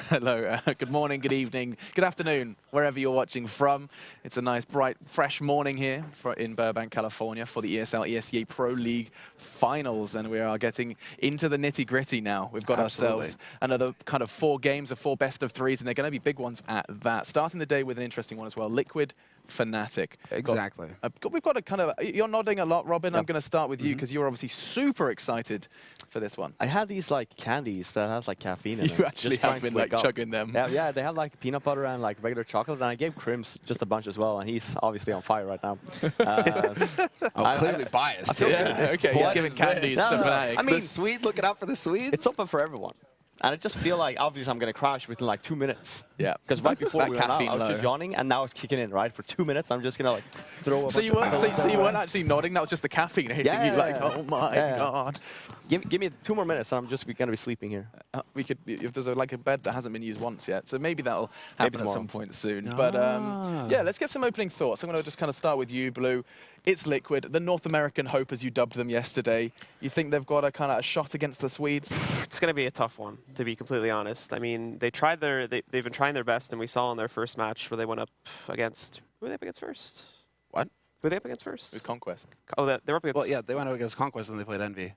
Hello, good morning, good evening, good afternoon, wherever you're watching from. It's a nice, bright, fresh morning here in Burbank, California for the ESL ESEA Pro League Finals, and we are getting into the nitty-gritty now. We've got ourselves another kind of 4 games of 4 best-of-3s, and they're going to be big ones at that. Starting the day with an interesting one as well, Liquid Fnatic. Exactly. We've got a kind of, you're nodding a lot, Robin. Yep. I'm going to start with you because you're obviously super excited for this one. I had these like candies that has like caffeine in it. You actually have been like chugging them. Yeah, they have like peanut butter and like regular chocolate, and I gave Crims just a bunch as well, and he's obviously on fire right now. Clearly biased. Yeah, okay, he's giving candies to Fnatic. I mean, the Swede, looking out for the Swedes? It's open for everyone. And I just feel like, obviously, I'm going to crash within like 2 minutes. Yeah. Because right before we went out, I was low. just yawning, and now it's kicking in, right? For 2 minutes, I'm just going to like throw So you weren't actually nodding, that was just the caffeine hitting you like, oh my God. Give me 2 more minutes, and I'm just going to be sleeping here. We could, if there's like a bed that hasn't been used once yet, so maybe that'll happen at some point soon. But yeah, let's get some opening thoughts. I'm going to just kind of start with you, Blue. It's Liquid, the North American Hope, as you dubbed them yesterday. You think they've got a kind of a shot against the Swedes? It's going to be a tough one, to be completely honest. I mean, they've been trying their best, and we saw in their first match where they went up against, who were they up against first? What? Who were they up against first? It was Conquest. Oh, they were up against... Well, yeah, they went up against Conquest and they played Envy.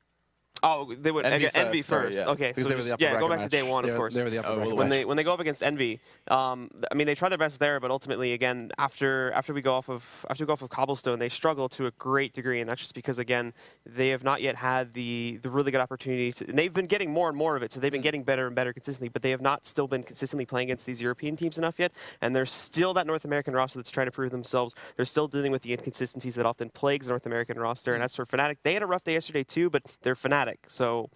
Oh, they went Envy first. Yeah. Okay, because so they were the upper go back match. to day one, of course. They were the upper bracket when match. they go up against Envy, I mean, they try their best there, but ultimately, again, after we go off of Cobblestone, they struggle to a great degree, and that's just because, again, they have not yet had the really good opportunity to, and they've been getting more and more of it, so they've been getting better and better consistently, but they have not still been consistently playing against these European teams enough yet, and there's still that North American roster that's trying to prove themselves. They're still dealing with the inconsistencies that often plagues the North American roster, and as for Fnatic, they had a rough day yesterday too, but they're Fnatic, so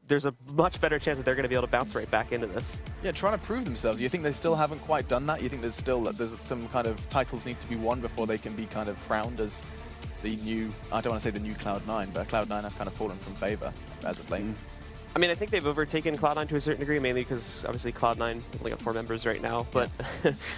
there's a much better chance that they're going to be able to bounce right back into this. Yeah, trying to prove themselves. You think they still haven't quite done that? You think there's some kind of titles need to be won before they can be kind of crowned as the new, I don't want to say the new Cloud9, but Cloud9 have kind of fallen from favor as of late. I mean, I think they've overtaken Cloud9 to a certain degree, mainly because obviously Cloud9 only got 4 members right now. But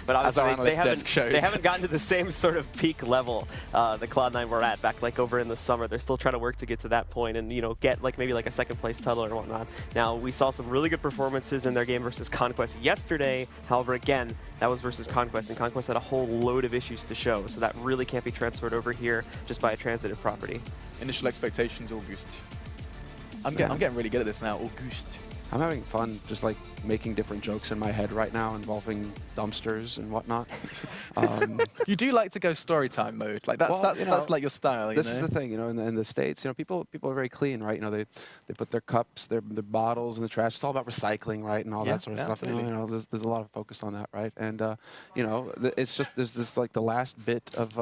but obviously they haven't gotten to the same sort of peak level that Cloud9 were at back like over in the summer. They're still trying to work to get to that point and get like maybe like a 2nd place title or whatnot. Now we saw some really good performances in their game versus Conquest yesterday. However, again, that was versus Conquest, and Conquest had a whole load of issues to show. So that really can't be transferred over here just by a transitive property. Initial expectations, August. I'm getting really good at this now, August. I'm having fun just like making different jokes in my head right now involving dumpsters and whatnot. You do like to go story time mode. Like that's like your style. This is the thing, in the States, people are very clean, right? They put their cups, their bottles in the trash. It's all about recycling, right? And all that sort of stuff. There's a lot of focus on that, right? And it's just there's this like the last bit of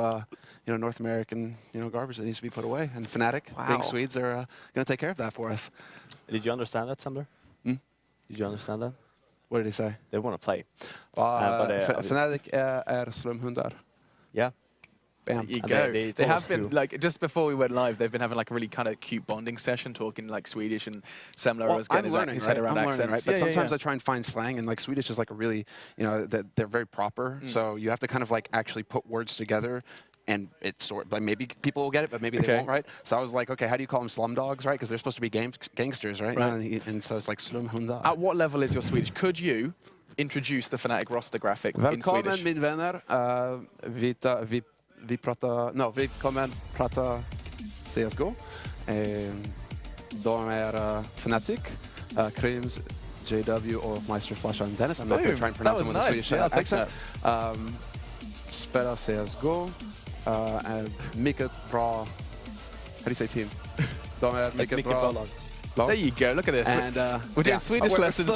North American garbage that needs to be put away. And Fnatic, being Swedes, are going to take care of that for us. Did you understand that, Sander? Did you understand that? What did he say? They want to play. Fnatic slumhundar. Yeah. Bam. There you go. They have been, like, just before we went live, they've been having like a really kind of cute bonding session, talking like Swedish, and Semler was getting his head around accents. Right? But sometimes I try and find slang, and like Swedish is like a really, that they're very proper. So you have to kind of like actually put words together. And it's like maybe people will get it, but maybe they won't, right? So I was like, okay, how do you call them slum dogs, right? Because they're supposed to be gangsters, right? And so it's like slumhundar. At what level is your Swedish? Could you introduce the Fnatic roster graphic in Swedish? Välkommen min vänner. Vi kommer prata CSGO. De är Fnatic, Crims, JW och Meister Flasha and Dennis. I'm not going to try and pronounce them with a Swedish accent. Spelar CSGO. Mycket bra. How do you say team? De är mycket bra lag. There you go. Look at this. And we're doing Swedish lessons.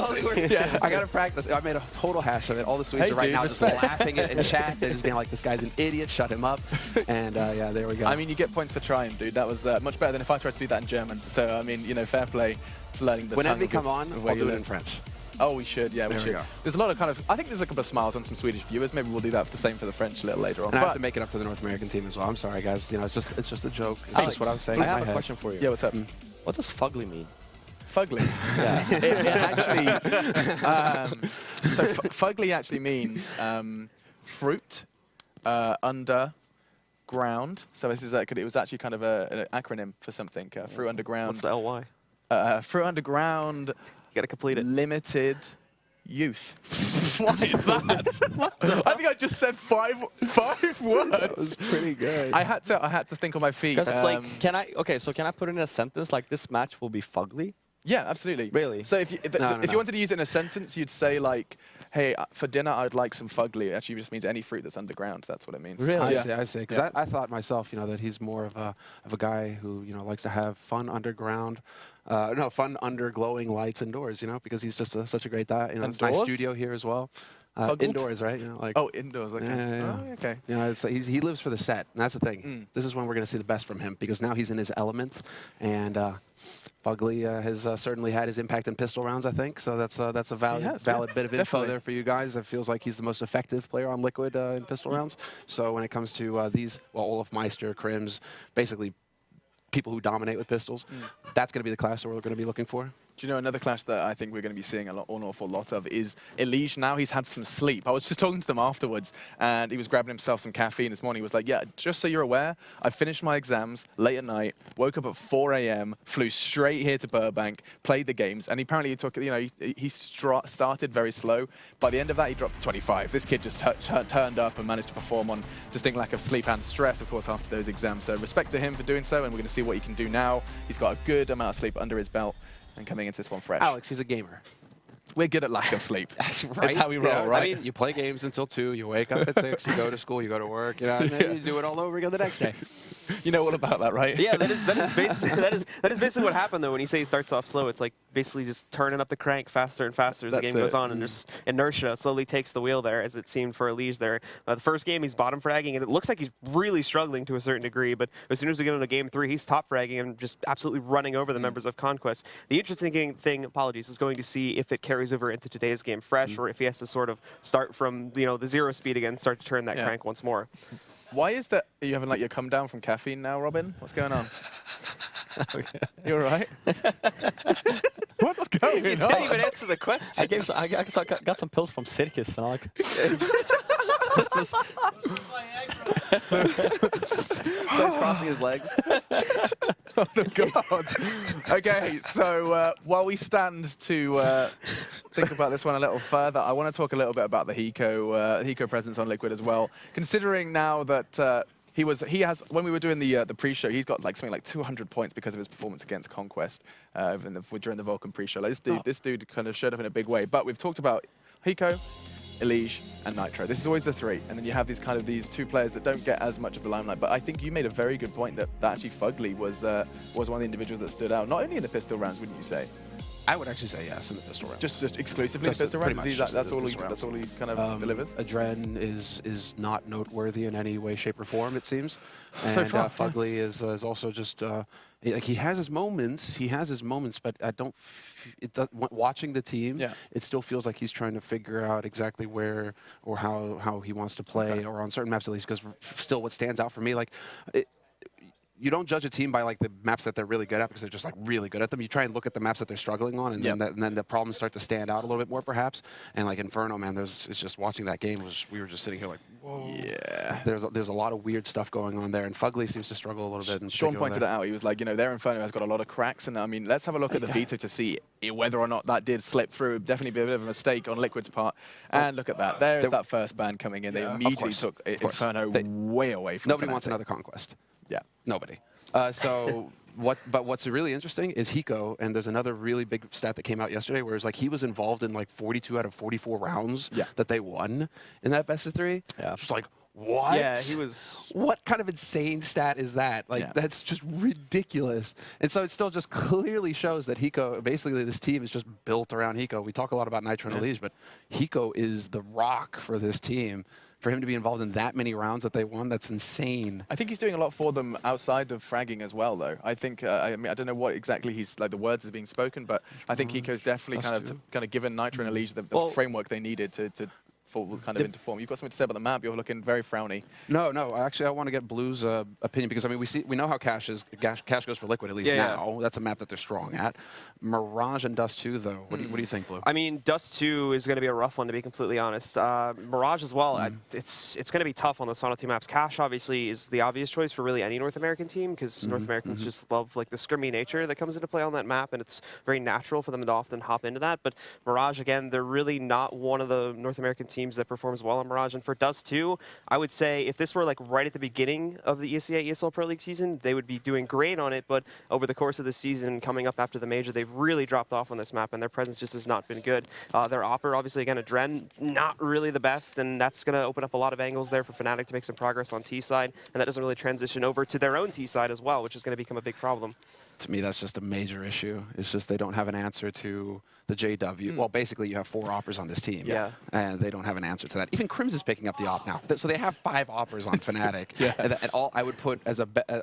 I got to practice. I made a total hash of it. All the Swedes are right now just laughing in chat. They're just being like, this guy's an idiot. Shut him up. And yeah, there we go. I mean, you get points for trying, dude. That was much better than if I tried to do that in German. So, I mean, fair play for learning the Whenever we come on, I'll do it in French. Oh, we should. Yeah, we should. There's a lot of I think there's a couple of smiles on some Swedish viewers. Maybe we'll do that the same for the French a little later on. And I have to make it up to the North American team as well. I'm sorry, guys. It's just a joke. It's Alex, just what I was saying. I have a question for you. Yeah, what's up? What does fugly mean? Fugly. Yeah. it actually. So fugly actually means fruit underground. So this is it was actually kind of an acronym for something. Fruit underground. What's the LY? Fruit underground. You gotta complete it. Limited Youth. What is that? I think I just said five words. That was pretty good. I had to think on my feet. Because it's like, can I put in a sentence like this match will be fugly? Yeah, absolutely. Really? So if you if you wanted to use it in a sentence, you'd say like, "Hey, for dinner, I'd like some fugly." It actually just means any fruit that's underground. That's what it means. Really? I see. Because I thought myself, that he's more of a guy who likes to have fun underground. Fun under glowing lights indoors. Because he's just such a great guy. It's a nice studio here as well. Indoors, right? Indoors. Okay. Yeah. Oh, okay. It's like he lives for the set, and that's the thing. This is when we're going to see the best from him because now he's in his element, and Fugly has certainly had his impact in pistol rounds, I think. So that's a valid bit of info there for you guys. It feels like he's the most effective player on Liquid in pistol rounds. So when it comes to these, Olaf Meister, Crims, basically people who dominate with pistols, that's going to be the class that we're going to be looking for. Do you know another clash that I think we're going to be seeing an awful lot of is ESEA. Now he's had some sleep. I was just talking to them afterwards, and he was grabbing himself some caffeine this morning. He was like, yeah, just so you're aware, I finished my exams late at night, woke up at 4 a.m., flew straight here to Burbank, played the games, and apparently he started very slow. By the end of that, he dropped to 25. This kid just turned up and managed to perform on distinct lack of sleep and stress, of course, after those exams. So respect to him for doing so, and we're going to see what he can do now. He's got a good amount of sleep under his belt. And coming into this one fresh. Alex, he's a gamer. We're good at lack of sleep. Right? That's how we roll, right? I mean, you play games until 2, you wake up at 6, you go to school, you go to work, and then you do it all over again the next day. You know all about that, right? Yeah, that is basically what happened though. When you say he starts off slow, it's like basically just turning up the crank faster and faster as the game goes on, and just inertia slowly takes the wheel there, as it seemed for ESEA there. The first game he's bottom fragging, and it looks like he's really struggling to a certain degree. But as soon as we get into game 3, he's top fragging and just absolutely running over the members of Conquest. The interesting thing, is going to see if it carries over into today's game fresh, or if he has to sort of start from the 0 speed again, start to turn that crank once more. Why is that? Are you having like your come down from caffeine now, Robin? What's going on? You all right? What's going on? You didn't even answer the question. I got some pills from Circus, and So he's crossing his legs. Oh, God. Okay, so while we stand to think about this one a little further, I want to talk a little bit about the Hiko presence on Liquid as well. Considering now that he has, when we were doing the pre-show, he's got like something like 200 points because of his performance against Conquest during the Vulcan pre-show. Like this dude kind of showed up in a big way. But we've talked about Hiko, ESEA, and Nitro. This is always the 3, and then you have these 2 players that don't get as much of the limelight. But I think you made a very good point that actually Fugly was one of the individuals that stood out, not only in the pistol rounds, wouldn't you say? I would actually say yes in the pistol rounds. Just exclusively in pistol rounds? That's all he kind of delivers? Adren is not noteworthy in any way, shape, or form, it seems. And So far, Fugly is also just like he has his moments. But I don't. Watching the team, it still feels like he's trying to figure out exactly where or how he wants to play, or on certain maps at least. Because still, what stands out for me, like. You don't judge a team by like the maps that they're really good at because they're just like really good at them. You try and look at the maps that they're struggling on, and then the problems start to stand out a little bit more, perhaps. And like Inferno, man, it's just watching that game we were just sitting here like, whoa. Yeah. There's a lot of weird stuff going on there, and Fugly seems to struggle a little bit. Sean pointed it out. He was like, their Inferno has got a lot of cracks, and I mean, let's have a look at the veto to see whether or not that did slip through. Definitely be a bit of a mistake on Liquid's part. And look at that. There's that first ban coming in. They immediately took Inferno way away from Nobody Fnatic. wants another Conquest. Yeah. Nobody. What's really interesting is Hiko, and there's another really big stat that came out yesterday, where it's like he was involved in like 42 out of 44 rounds that they won in that best of 3. Yeah. Just like, what? Yeah, he was. What kind of insane stat is that? Like, that's just ridiculous. And so it still just clearly shows that Hiko, basically this team is just built around Hiko. We talk a lot about Nitro and ESEA, but Hiko is the rock for this team. For him to be involved in that many rounds that they won, that's insane. I think he's doing a lot for them outside of fragging as well, though. I think, I mean, I don't know what exactly he's, like the words is being spoken, but I think Hiko's definitely kind of given Nitro and ESEA the framework they needed to fall kind of into form. You've got something to say about the map. You're looking very frowny. No, actually, I want to get Blue's opinion because I mean we know how Cash goes for Liquid at least now. That's a map that they're strong at. Mirage and Dust 2 though. What do you think, Blue? I mean, Dust 2 is going to be a rough one to be completely honest. Mirage as well. It's going to be tough on those final 2 maps. Cash obviously is the obvious choice for really any North American team because North Americans just love like the scrimmy nature that comes into play on that map, and it's very natural for them to often hop into that. But Mirage, again, they're really not one of the North American teams that performs well on Mirage. And for Dust 2, I would say if this were like right at the beginning of the ESEA ESL Pro League season, they would be doing great on it. But over the course of the season, coming up after the major, they've really dropped off on this map, and their presence just has not been good. Their Opper, obviously, again, Adren, not really the best, and that's going to open up a lot of angles there for Fnatic to make some progress on T side, and that doesn't really transition over to their own T side as well, which is going to become a big problem. To me, that's just a major issue. It's just they don't have an answer to the JW. Well, basically, you have 4 oppers on this team, and they don't have an answer to that. Even Crims is picking up the op now, so they have 5 oppers on Fnatic. And all I would put as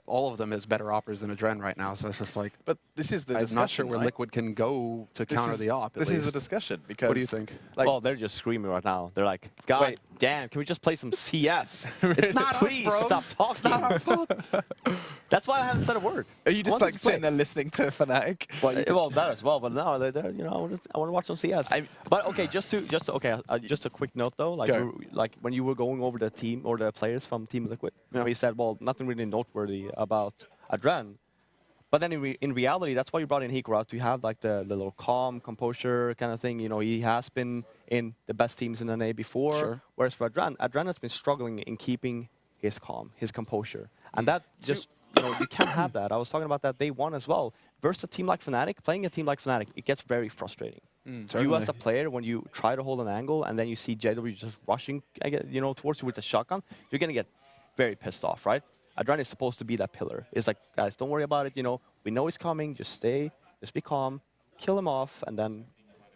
all of them as better oppers than Adren right now. So it's just like, but this is the discussion. I'm not sure where Liquid can go to counter the op. This is a discussion because. What do you think? Like, well, they're just screaming right now. They're like, God damn, can we just play some CS? It's not Please us, bro. stop talking. It's not our fault. That's why I haven't said a word. Are you just like sitting there listening to Fnatic? Well, that as well. But no, they're you know, I want to watch some CS. But okay, just a quick note though, like when you were going over the team or the players from Team Liquid, we said, well, nothing really noteworthy about Adren. But then in reality, that's why you brought in Hikura, to have like the little calm, composure kind of thing. You know, he has been in the best teams in the NA before. Sure. Whereas for Adren has been struggling in keeping his calm, his composure. And that just, you know, you can't have that. I was talking about that day 1 as well. Versus a team like Fnatic, playing a team like Fnatic, it gets very frustrating. You as a player, when you try to hold an angle and then you see JW just rushing, you know, towards you with a shotgun, you're going to get very pissed off, right? Adren is supposed to be that pillar. It's like, guys, don't worry about it. You know, we know he's coming. Just stay. Just be calm. Kill him off, and then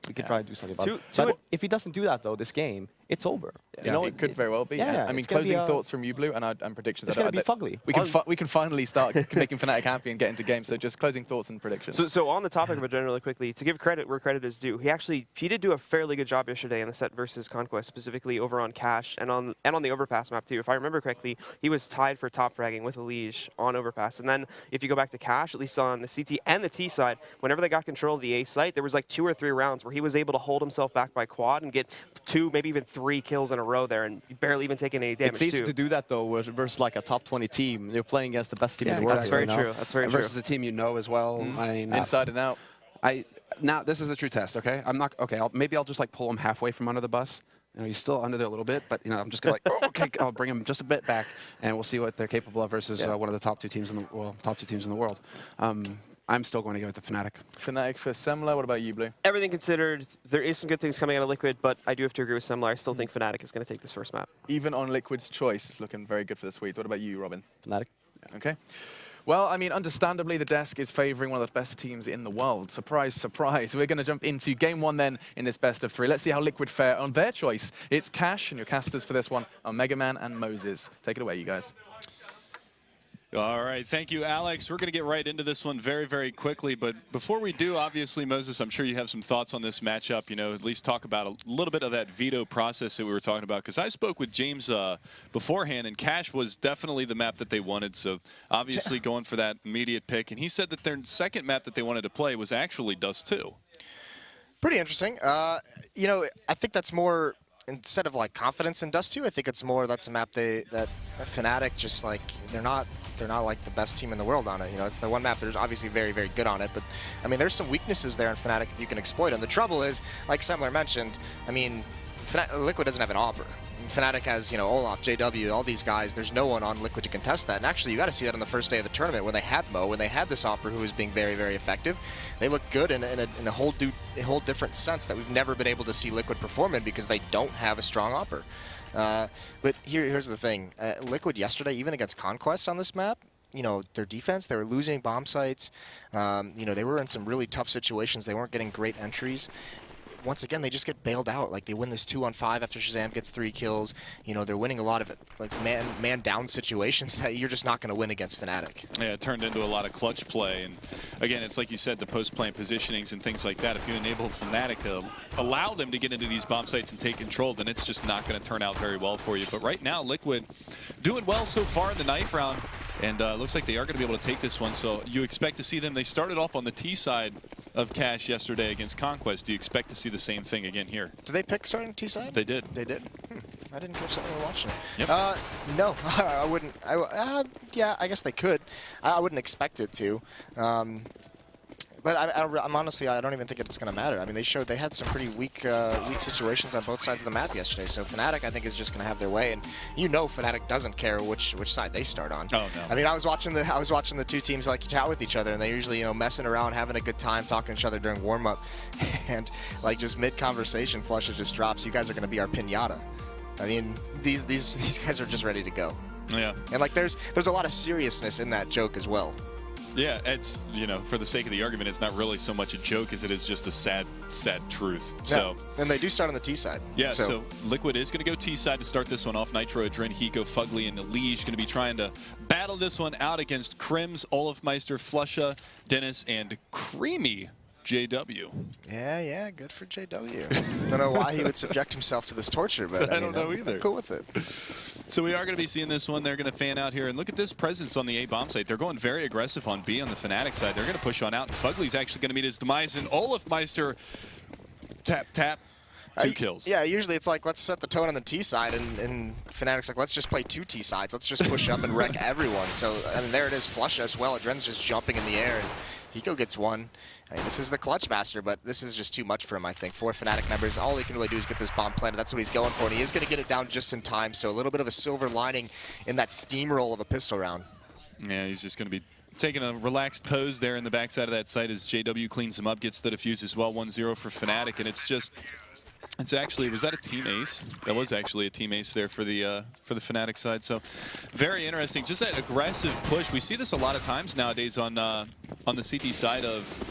we can try and do something about it. But if he doesn't do that, though, this game, it's over. You know, it could very well be. I mean, closing thoughts from you, Blue, and predictions. It's going to be fugly. We can finally start making Fnatic happy and get into games. So just closing thoughts and predictions. So on the topic of Adren really quickly, to give credit where credit is due, he did do a fairly good job yesterday in the set versus Conquest, specifically over on Cash and on the Overpass map too. If I remember correctly, he was tied for top fragging with Elige on Overpass. And then if you go back to Cash, at least on the CT and the T side, whenever they got control of the A site, there was like 2 or 3 rounds where he was able to hold himself back by quad and get 2, maybe even 3 kills in a row there, and barely even taking any damage. It's easy to do that though versus like a top 20 team. You're playing against the best team in the world. That's very true. That's very true. Versus a team you know as well. I mean, inside and out. Now this is a true test. Okay, I'm not okay. Maybe I'll just like pull him halfway from under the bus. You know, he's still under there a little bit, but you know, I'm just gonna like, oh, okay, I'll bring him just a bit back, and we'll see what they're capable of versus one of the top 2 teams in the world. I'm still going to give it to Fnatic. Fnatic for Semler. What about you, Blue? Everything considered, there is some good things coming out of Liquid, but I do have to agree with Semler. I still think Fnatic is going to take this first map. Even on Liquid's choice, it's looking very good for the Swedes. What about you, Robin? Fnatic. Okay. Well, I mean, understandably, the desk is favoring one of the best teams in the world. Surprise, surprise. We're going to jump into game 1 then in this best of 3. Let's see how Liquid fare on their choice. It's Cash, and your casters for this one are Mega Man and Moses. Take it away, you guys. All right, thank you, Alex. We're going to get right into this one very, very quickly. But before we do, obviously, Moses, I'm sure you have some thoughts on this matchup. You know, at least talk about a little bit of that veto process that we were talking about. Because I spoke with James beforehand, and Cash was definitely the map that they wanted. So obviously going for that immediate pick. And he said that their second map that they wanted to play was actually Dust 2. Pretty interesting. You know, I think that's more, instead of like confidence in Dust 2, I think it's more that's a map that Fnatic just like, they're not like the best team in the world on it. You know, it's the one map that's obviously very, very good on it. But I mean, there's some weaknesses there in Fnatic if you can exploit them. The trouble is, like Semler mentioned, I mean, Liquid doesn't have an Opper. Fnatic has, you know, Olaf, JW, all these guys. There's no one on Liquid to contest that. And actually, you got to see that on the first day of the tournament when they had Mo, when they had this Opper who was being very, very effective. They look good in a whole different sense that we've never been able to see Liquid perform in because they don't have a strong Opper. But here's the thing. Liquid yesterday, even against Conquest on this map, you know, their defense, they were losing bomb sites. You know, they were in some really tough situations. They weren't getting great entries. once again, they just get bailed out. Like, they win this 2-on-5 after Shazam gets 3 kills. You know, they're winning a lot of like man down situations that you're just not going to win against Fnatic. Yeah, it turned into a lot of clutch play. And again, it's like you said, the post-plant positionings and things like that. If you enable Fnatic to allow them to get into these bomb sites and take control, then it's just not going to turn out very well for you. But right now, Liquid doing well so far in the knife round. And looks like they are going to be able to take this one. So you expect to see them. They started off on the T side of Cash yesterday against Conquest. Do you expect to see the same thing again here? Did they pick starting T side? They did. They did? I didn't catch that when we were watching it. Yep. No, I wouldn't. Yeah, I guess they could. I wouldn't expect it to. But I'm honestly, I don't even think it's going to matter. I mean, they had some pretty weak situations on both sides of the map yesterday. So Fnatic, I think, is just going to have their way, and you know, Fnatic doesn't care which side they start on. Oh no. I mean, I was watching the two teams like chat with each other, and they usually, you know, messing around, having a good time, talking to each other during warm up, and like just mid conversation, Flusha just drops. You guys are going to be our piñata. I mean, these guys are just ready to go. Yeah. And like, there's a lot of seriousness in that joke as well. Yeah, it's, you know, for the sake of the argument, it's not really so much a joke as it is just a sad truth. Yeah. So, and they do start on the T side. yeah, so Liquid is going to go T side to start this one off. Nitro, Adren, Hiko, Fugly, and Elige going to be trying to battle this one out against Krims, Olafmeister, Flusha, Dennis, and Creamy JW. Yeah, good for JW. Don't know why he would subject himself to this torture, but I don't know either. I'm cool with it. So we are going to be seeing this one. They're going to fan out here. And look at this presence on the A bomb site. They're going very aggressive on B on the Fnatic side. They're going to push on out. And Fugly's actually going to meet his demise. And Olafmeister, tap, 2 kills. Yeah, usually it's like, let's set the tone on the T side. And Fnatic's like, let's just play 2 T sides. Let's just push up and wreck everyone. So, I mean, there it is. Flusha as well. Adren's just jumping in the air. And Hiko gets 1. I mean, this is the clutch master, but this is just too much for him, I think. 4 Fnatic members, all he can really do is get this bomb planted. That's what he's going for, and he is going to get it down just in time, so a little bit of a silver lining in that steamroll of a pistol round. Yeah, he's just going to be taking a relaxed pose there in the backside of that site as JW cleans him up, gets the defuse as well. 1-0 for Fnatic, and it's actually, was that a team ace? That was actually a team ace there for the Fnatic side. So very interesting. Just that aggressive push. We see this a lot of times nowadays on the CT side of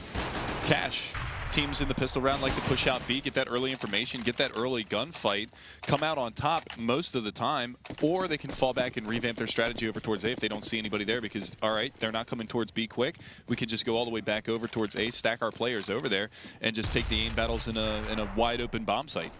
Cash. Teams in the pistol round like to push out B, get that early information, get that early gunfight, come out on top most of the time, or they can fall back and revamp their strategy over towards A if they don't see anybody there because, all right, they're not coming towards B quick. We could just go all the way back over towards A, stack our players over there, and just take the aim battles in a wide open bomb site.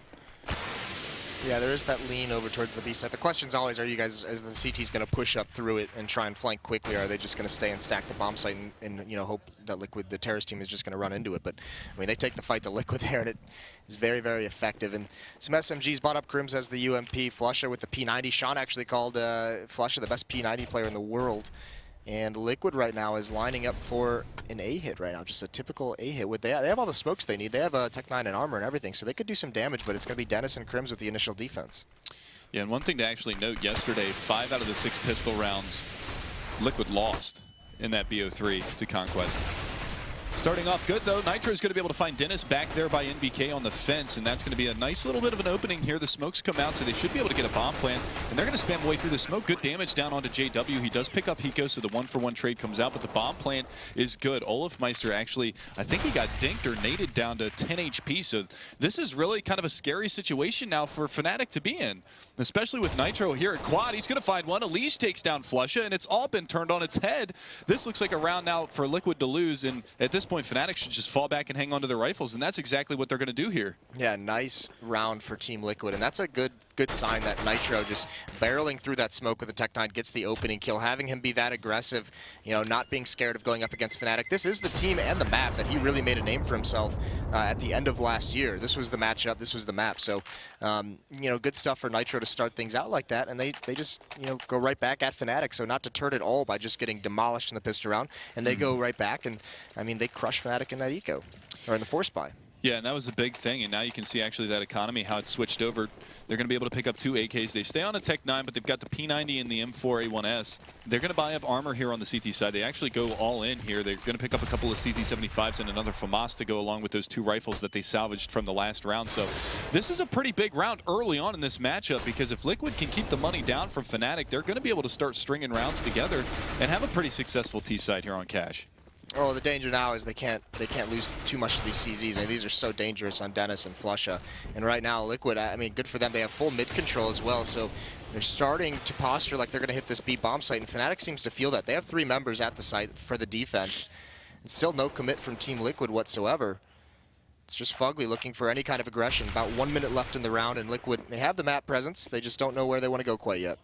Yeah, there is that lean over towards the B side. The question's always, are you guys, as the CT's going to push up through it and try and flank quickly, or are they just going to stay and stack the bomb site and you know, hope that Liquid, the terrorist team, is just going to run into it? But, I mean, they take the fight to Liquid there, and it is very, very effective. And some SMGs bought up Krims as the UMP, Flusha with the P90. Sean actually called Flusha the best P90 player in the world. And Liquid right now is lining up for an A hit right now, just a typical A hit. They have all the smokes they need. They have a Tech 9 and armor and everything, so they could do some damage, but it's going to be Dennis and Krims with the initial defense. Yeah, and one thing to actually note, yesterday, 5 out of the 6 pistol rounds, Liquid lost in that BO3 to Conquest. Starting off good, though. Nitro's going to be able to find Dennis back there by NBK on the fence, and that's going to be a nice little bit of an opening here. The smokes come out, so they should be able to get a bomb plant, and they're going to spam away through the smoke. Good damage down onto JW. He does pick up Hiko, so the 1-for-1 trade comes out, but the bomb plant is good. Olafmeister actually, I think he got dinked or naded down to 10 HP, so this is really kind of a scary situation now for Fnatic to be in, especially with Nitro here at quad. He's going to find one. Elige takes down Flusha, and it's all been turned on its head. This looks like a round now for Liquid to lose, and at this point, Fnatic should just fall back and hang on to their rifles, and that's exactly what they're going to do here. Yeah, nice round for Team Liquid, and that's a good sign that Nitro just barreling through that smoke with the Tech 9 gets the opening kill, having him be that aggressive, you know, not being scared of going up against Fnatic. This is the team and the map that he really made a name for himself at the end of last year. This was the matchup, this was the map, so, you know, good stuff for Nitro to start things out like that, and they just, you know, go right back at Fnatic, so not to turn it all by just getting demolished in the pistol round, and they go right back, and, I mean, they crush Fnatic in that eco, or in the force buy. Yeah, and that was a big thing, and now you can see actually that economy, how it's switched over. They're going to be able to pick up 2 AKs. They stay on a Tech 9, but they've got the P90 and the M4A1S. They're going to buy up armor here on the CT side. They actually go all in here. They're going to pick up a couple of CZ75s and another FAMAS to go along with those 2 rifles that they salvaged from the last round. So this is a pretty big round early on in this matchup, because if Liquid can keep the money down from Fnatic, they're going to be able to start stringing rounds together and have a pretty successful T side here on Cash. Oh, the danger now is they can't lose too much of these CZs. I mean, these are so dangerous on Dennis and Flusha. And right now, Liquid, I mean, good for them. They have full mid control as well, so they're starting to posture like they're going to hit this B bomb site, and Fnatic seems to feel that. They have 3 members at the site for the defense. And still no commit from Team Liquid whatsoever. It's just Fugly looking for any kind of aggression. About 1 minute left in the round, and Liquid, they have the map presence. They just don't know where they want to go quite yet.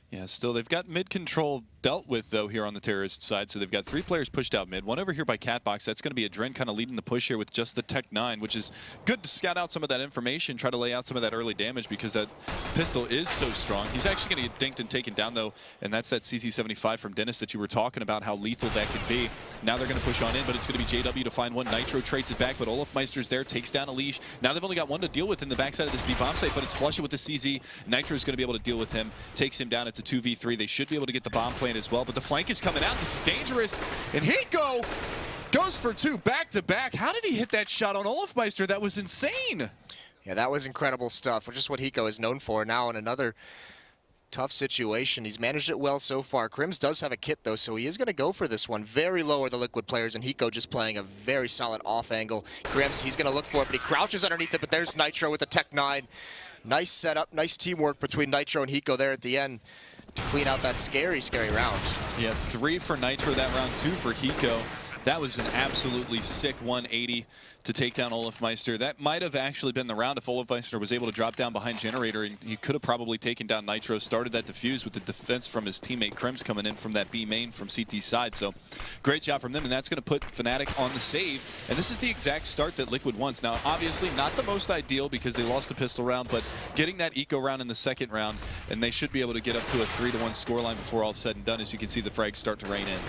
Yeah, still they've got mid control dealt with though here on the terrorist side, so they've got 3 players pushed out mid. One over here by Catbox. That's going to be Adren kind of leading the push here with just the Tech 9, which is good to scout out some of that information, try to lay out some of that early damage because that pistol is so strong. He's actually going to get dinked and taken down though, and that's that CZ75 from Dennis that you were talking about, how lethal that could be. Now they're going to push on in, but it's going to be JW to find one. Nitro trades it back, but Olafmeister's there, takes down Elish. Now they've only got one to deal with in the backside of this B bomb site, but it's Flusha with the CZ. Nitro's going to be able to deal with him, takes him down. It's a 2v3. They should be able to get the bomb plant as well, but the flank is coming out. This is dangerous. And Hiko goes for 2 back-to-back. How did he hit that shot on Olafmeister? That was insane. Yeah, that was incredible stuff. Just what Hiko is known for. Now in another tough situation. He's managed it well so far. Crims does have a kit though, so he is going to go for this one. Very low are the Liquid players, and Hiko just playing a very solid off angle. Crims, he's going to look for it, but he crouches underneath it, but there's Nitro with the Tech 9. Nice setup, nice teamwork between Nitro and Hiko there at the end to clean out that scary, scary round. Yeah, 3 for Nitro that round, 2 for Hiko. That was an absolutely sick 180 to take down Olafmeister. That might have actually been the round if Olafmeister was able to drop down behind Generator, and he could have probably taken down Nitro, started that defuse with the defense from his teammate Crims coming in from that B main from CT side. So great job from them, and that's going to put Fnatic on the save. And this is the exact start that Liquid wants. Now, obviously not the most ideal because they lost the pistol round, but getting that eco round in the second round, and they should be able to get up to a 3-1 scoreline before all's said and done, as you can see the frags start to rain in.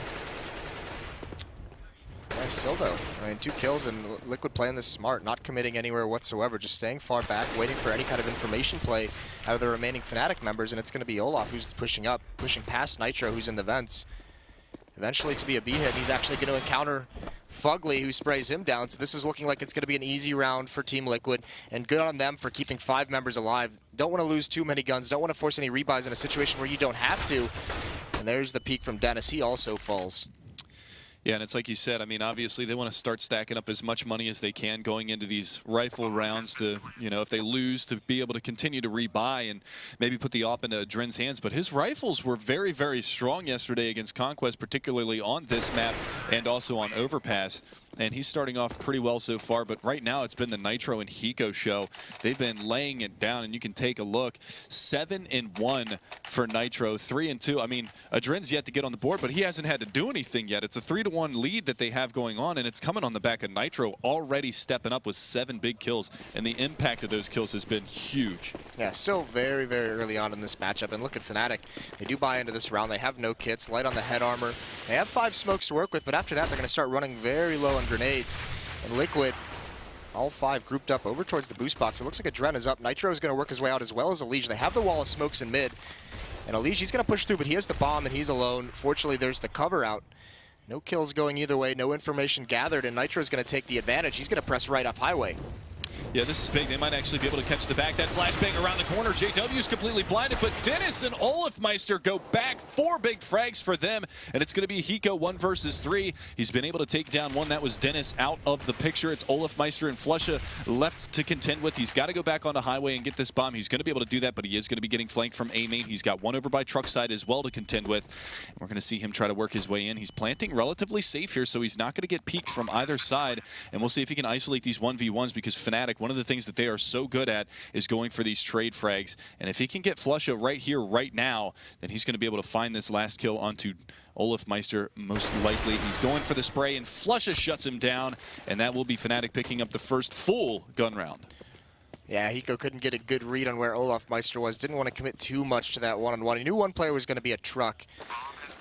Yeah, still though, I mean, 2 kills and Liquid playing this smart, not committing anywhere whatsoever, just staying far back, waiting for any kind of information play out of the remaining Fnatic members, and it's going to be Olaf who's pushing up, pushing past Nitro who's in the vents. Eventually to be a B hit, he's actually going to encounter Fugly who sprays him down, so this is looking like it's going to be an easy round for Team Liquid, and good on them for keeping 5 members alive. Don't want to lose too many guns, don't want to force any rebuys in a situation where you don't have to. And there's the peek from Dennis, he also falls. Yeah, and it's like you said, I mean, obviously they want to start stacking up as much money as they can going into these rifle rounds to, you know, if they lose, to be able to continue to rebuy and maybe put the op into Dren's hands. But his rifles were very, very strong yesterday against Conquest, particularly on this map and also on Overpass. And he's starting off pretty well so far, but right now it's been the Nitro and Hiko show. They've been laying it down, and you can take a look. 7-1 for Nitro, 3-2. I mean, Adren's yet to get on the board, but he hasn't had to do anything yet. It's a 3-1 lead that they have going on, and it's coming on the back of Nitro already stepping up with 7 big kills, and the impact of those kills has been huge. Yeah, still very, very early on in this matchup, and look at Fnatic. They do buy into this round. They have no kits, light on the head armor. They have 5 smokes to work with, but after that they're going to start running very low on grenades. And Liquid, all 5 grouped up over towards the boost box. It looks like Adren is up. Nitro is going to work his way out as well as Elish. They have the wall of smokes in mid. And Elish, he's going to push through, but he has the bomb and he's alone. Fortunately, there's the cover out. No kills going either way, no information gathered, and Nitro is going to take the advantage. He's going to press right up highway. Yeah, this is big. They might actually be able to catch the back. That flashbang around the corner. JW is completely blinded, but Dennis and Olafmeister go back. 4 big frags for them, and it's going to be Hiko 1 versus 3. He's been able to take down one. That was Dennis out of the picture. It's Olafmeister and Flusha left to contend with. He's got to go back onto highway and get this bomb. He's going to be able to do that, but he is going to be getting flanked from A main. He's got one over by truck side as well to contend with. And we're going to see him try to work his way in. He's planting relatively safe here, so he's not going to get peeked from either side. And we'll see if he can isolate these 1v1s, because Fnatic, one of the things that they are so good at is going for these trade frags. And if he can get Flusha right here, right now, then he's going to be able to find this last kill onto Olafmeister, most likely. He's going for the spray, and Flusha shuts him down, and that will be Fnatic picking up the first full gun round. Yeah, Hiko couldn't get a good read on where Olafmeister was. Didn't want to commit too much to that one-on-one. He knew one player was going to be a truck.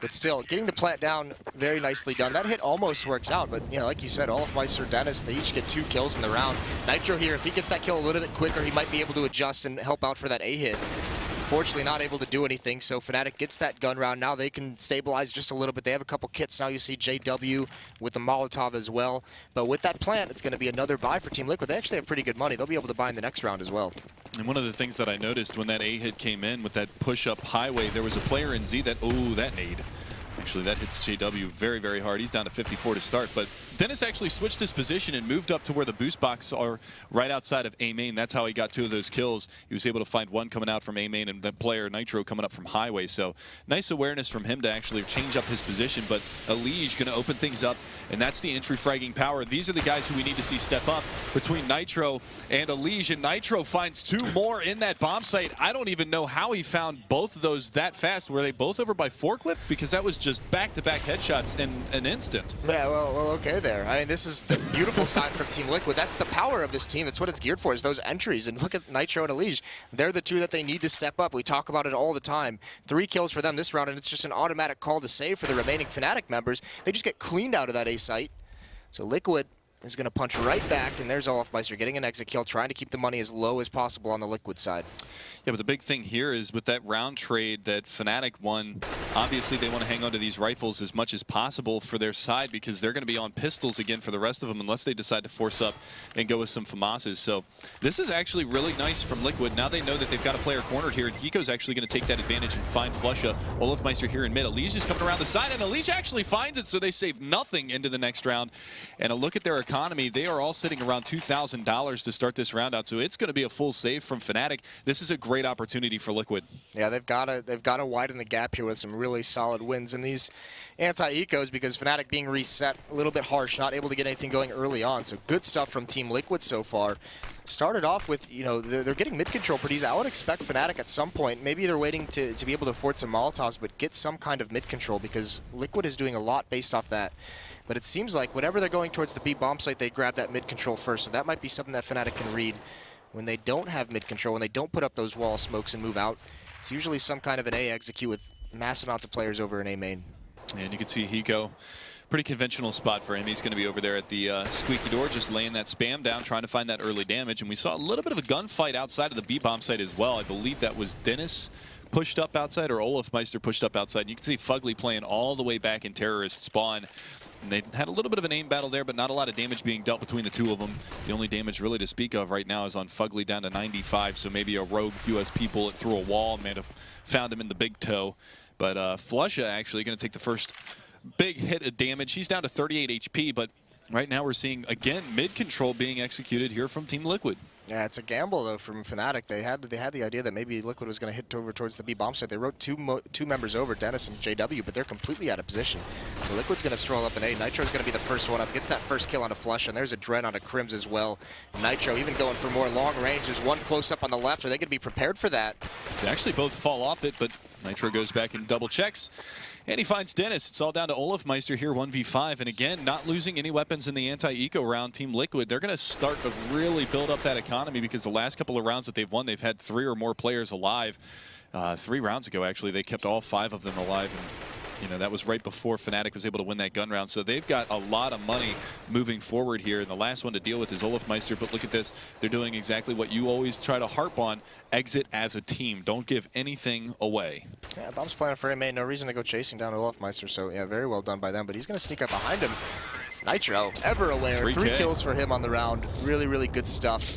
But still, getting the plant down, very nicely done. That hit almost works out, but you know, like you said, Olafmeister, Dennis, they each get 2 kills in the round. Nitro here, if he gets that kill a little bit quicker, he might be able to adjust and help out for that A hit. Unfortunately, not able to do anything, so Fnatic gets that gun round. Now they can stabilize just a little bit. They have a couple kits now. You see JW with the Molotov as well. But with that plant, it's going to be another buy for Team Liquid. They actually have pretty good money. They'll be able to buy in the next round as well. And one of the things that I noticed when that A hit came in with that push-up highway, there was a player in Z that, oh, that nade. Actually, that hits JW very, very hard. He's down to 54 to start, but Dennis actually switched his position and moved up to where the boost box are right outside of A main. That's how he got 2 of those kills. He was able to find one coming out from A main and then player Nitro coming up from highway. So nice awareness from him to actually change up his position, but Elige going to open things up, and that's the entry fragging power. These are the guys who we need to see step up between Nitro and Elige, and Nitro finds 2 more in that bomb site. I don't even know how he found both of those that fast. Were they both over by forklift? Because that was just back-to-back headshots in an instant. Yeah, well, okay there. I mean, this is the beautiful side from Team Liquid. That's the power of this team. That's what it's geared for, is those entries. And look at Nitro and Elige. They're the 2 that they need to step up. We talk about it all the time. 3 kills for them this round, and it's just an automatic call to save for the remaining Fnatic members. They just get cleaned out of that A site. So Liquid is going to punch right back, and there's Olafmeister getting an exit kill, trying to keep the money as low as possible on the Liquid side. Yeah, but the big thing here is with that round trade that Fnatic won, obviously they want to hang on to these rifles as much as possible for their side, because they're going to be on pistols again for the rest of them unless they decide to force up and go with some FAMASs. So this is actually really nice from Liquid. Now they know that they've got a player cornered here, and Hiko's actually going to take that advantage and find Flusha. Olafmeister here in mid. Elige is coming around the side, and Elige actually finds it, so they save nothing into the next round. And a look at their economy, they are all sitting around $2,000 to start this round out, so it's going to be a full save from Fnatic. This is a great opportunity for Liquid. Yeah, they've got to widen the gap here with some really solid wins in these anti-ecos, because Fnatic being reset a little bit harsh, not able to get anything going early on. So good stuff from Team Liquid so far. Started off with, you know, they're getting mid control pretty easy. I would expect Fnatic at some point, maybe they're waiting to be able to afford some Molotovs, but get some kind of mid control, because Liquid is doing a lot based off that. But it seems like whenever they're going towards the B bomb site, they grab that mid control first. So that might be something that Fnatic can read. When they don't have mid control, when they don't put up those wall smokes and move out, it's usually some kind of an A execute with mass amounts of players over in A main. And you can see Hiko, pretty conventional spot for him. He's going to be over there at the squeaky door, just laying that spam down, trying to find that early damage. And we saw a little bit of a gunfight outside of the B bomb site as well. I believe that was Dennis pushed up outside, or Olafmeister pushed up outside. You can see Fugly playing all the way back in terrorist spawn. And they had a little bit of an aim battle there, but not a lot of damage being dealt between the 2 of them. The only damage really to speak of right now is on Fugly down to 95, so maybe a rogue USP bullet through a wall may have found him in the big toe. But Flusha actually going to take the first big hit of damage. He's down to 38 HP, but right now we're seeing, again, mid control being executed here from Team Liquid. Yeah, it's a gamble, though, from Fnatic. They had the idea that maybe Liquid was going to hit over towards the B bomb site. They wrote two members over, Dennis and JW, but they're completely out of position. So Liquid's going to stroll up an A. Nitro's going to be the first one up. Gets that first kill on a Flush, and there's a Dread on a Crims as well. Nitro even going for more long range. There's one close up on the left. Are they going to be prepared for that? They actually both fall off it, but Nitro goes back and double checks. And he finds Dennis. It's all down to Olafmeister here, 1v5. And again, not losing any weapons in the anti-eco round, Team Liquid. They're going to start to really build up that economy, because the last couple of rounds that they've won, they've had 3 or more players alive. 3 rounds ago, actually, they kept all 5 of them alive. And, you know, that was right before Fnatic was able to win that gun round. So they've got a lot of money moving forward here. And the last one to deal with is Olafmeister. But look at this. They're doing exactly what you always try to harp on. Exit as a team. Don't give anything away. Yeah, Bomb's planning for him. Made no reason to go chasing down Olafmeister. So, yeah, very well done by them. But he's going to sneak up behind him. Nitro, ever aware. 3 kills for him on the round. Really, really good stuff.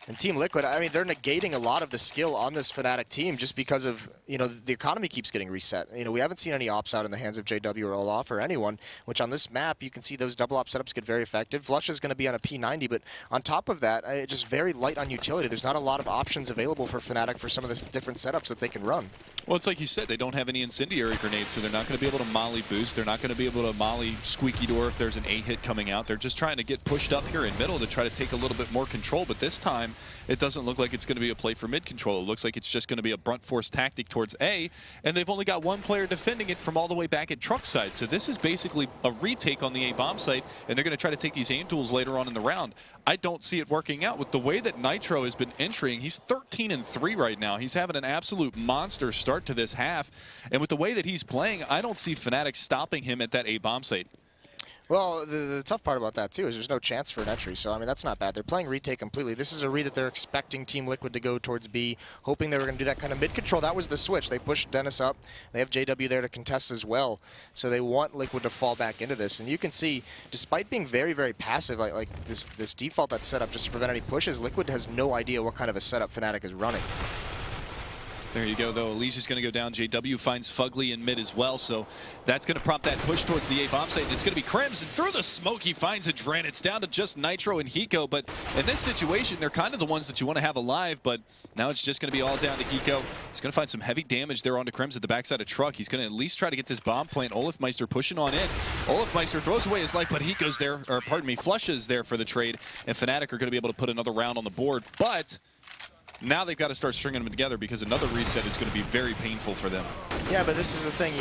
And Team Liquid, I mean, they're negating a lot of the skill on this Fnatic team just because of, you know, the economy keeps getting reset. You know, we haven't seen any ops out in the hands of JW or Olaf or anyone, which on this map, you can see those double op setups get very effective. Flush is going to be on a P90, but on top of that, just very light on utility. There's not a lot of options available for Fnatic for some of the different setups that they can run. Well, it's like you said, they don't have any incendiary grenades, so they're not going to be able to molly boost. They're not going to be able to molly squeaky door if there's an A hit coming out. They're just trying to get pushed up here in middle to try to take a little bit more control, but this time, it doesn't look like it's going to be a play for mid control. It looks like it's just going to be a brunt force tactic towards A, and they've only got 1 player defending it from all the way back at truck side. So this is basically a retake on the A bomb site, and they're going to try to take these aim tools later on in the round. I don't see it working out with the way that Nitro has been entering. He's 13-3 right now. He's having an absolute monster start to this half, and with the way that he's playing, I don't see Fnatic stopping him at that A bomb site. Well, the tough part about that, too, is there's no chance for an entry. So, I mean, that's not bad. They're playing retake completely. This is a read that they're expecting Team Liquid to go towards B, hoping they were going to do that kind of mid-control. That was the switch. They pushed Dennis up. They have JW there to contest as well. So they want Liquid to fall back into this. And you can see, despite being very, very passive, like this default that's set up just to prevent any pushes, Liquid has no idea what kind of a setup Fnatic is running. There you go, though. Alicia's going to go down. JW finds Fugly in mid as well, so that's going to prompt that push towards the A bomb site, and it's going to be Crims, and through the smoke he finds a Dren. It's down to just Nitro and Hiko, but in this situation, they're kind of the ones that you want to have alive, but now it's just going to be all down to Hiko. He's going to find some heavy damage there onto Crims at the backside of Truck. He's going to at least try to get this bomb plant. Olafmeister pushing on in. Olafmeister throws away his life, but Hiko's there, or pardon me, Flushes there for the trade, and Fnatic are going to be able to put another round on the board, but now they've got to start stringing them together because another reset is going to be very painful for them. Yeah, but this is the thing.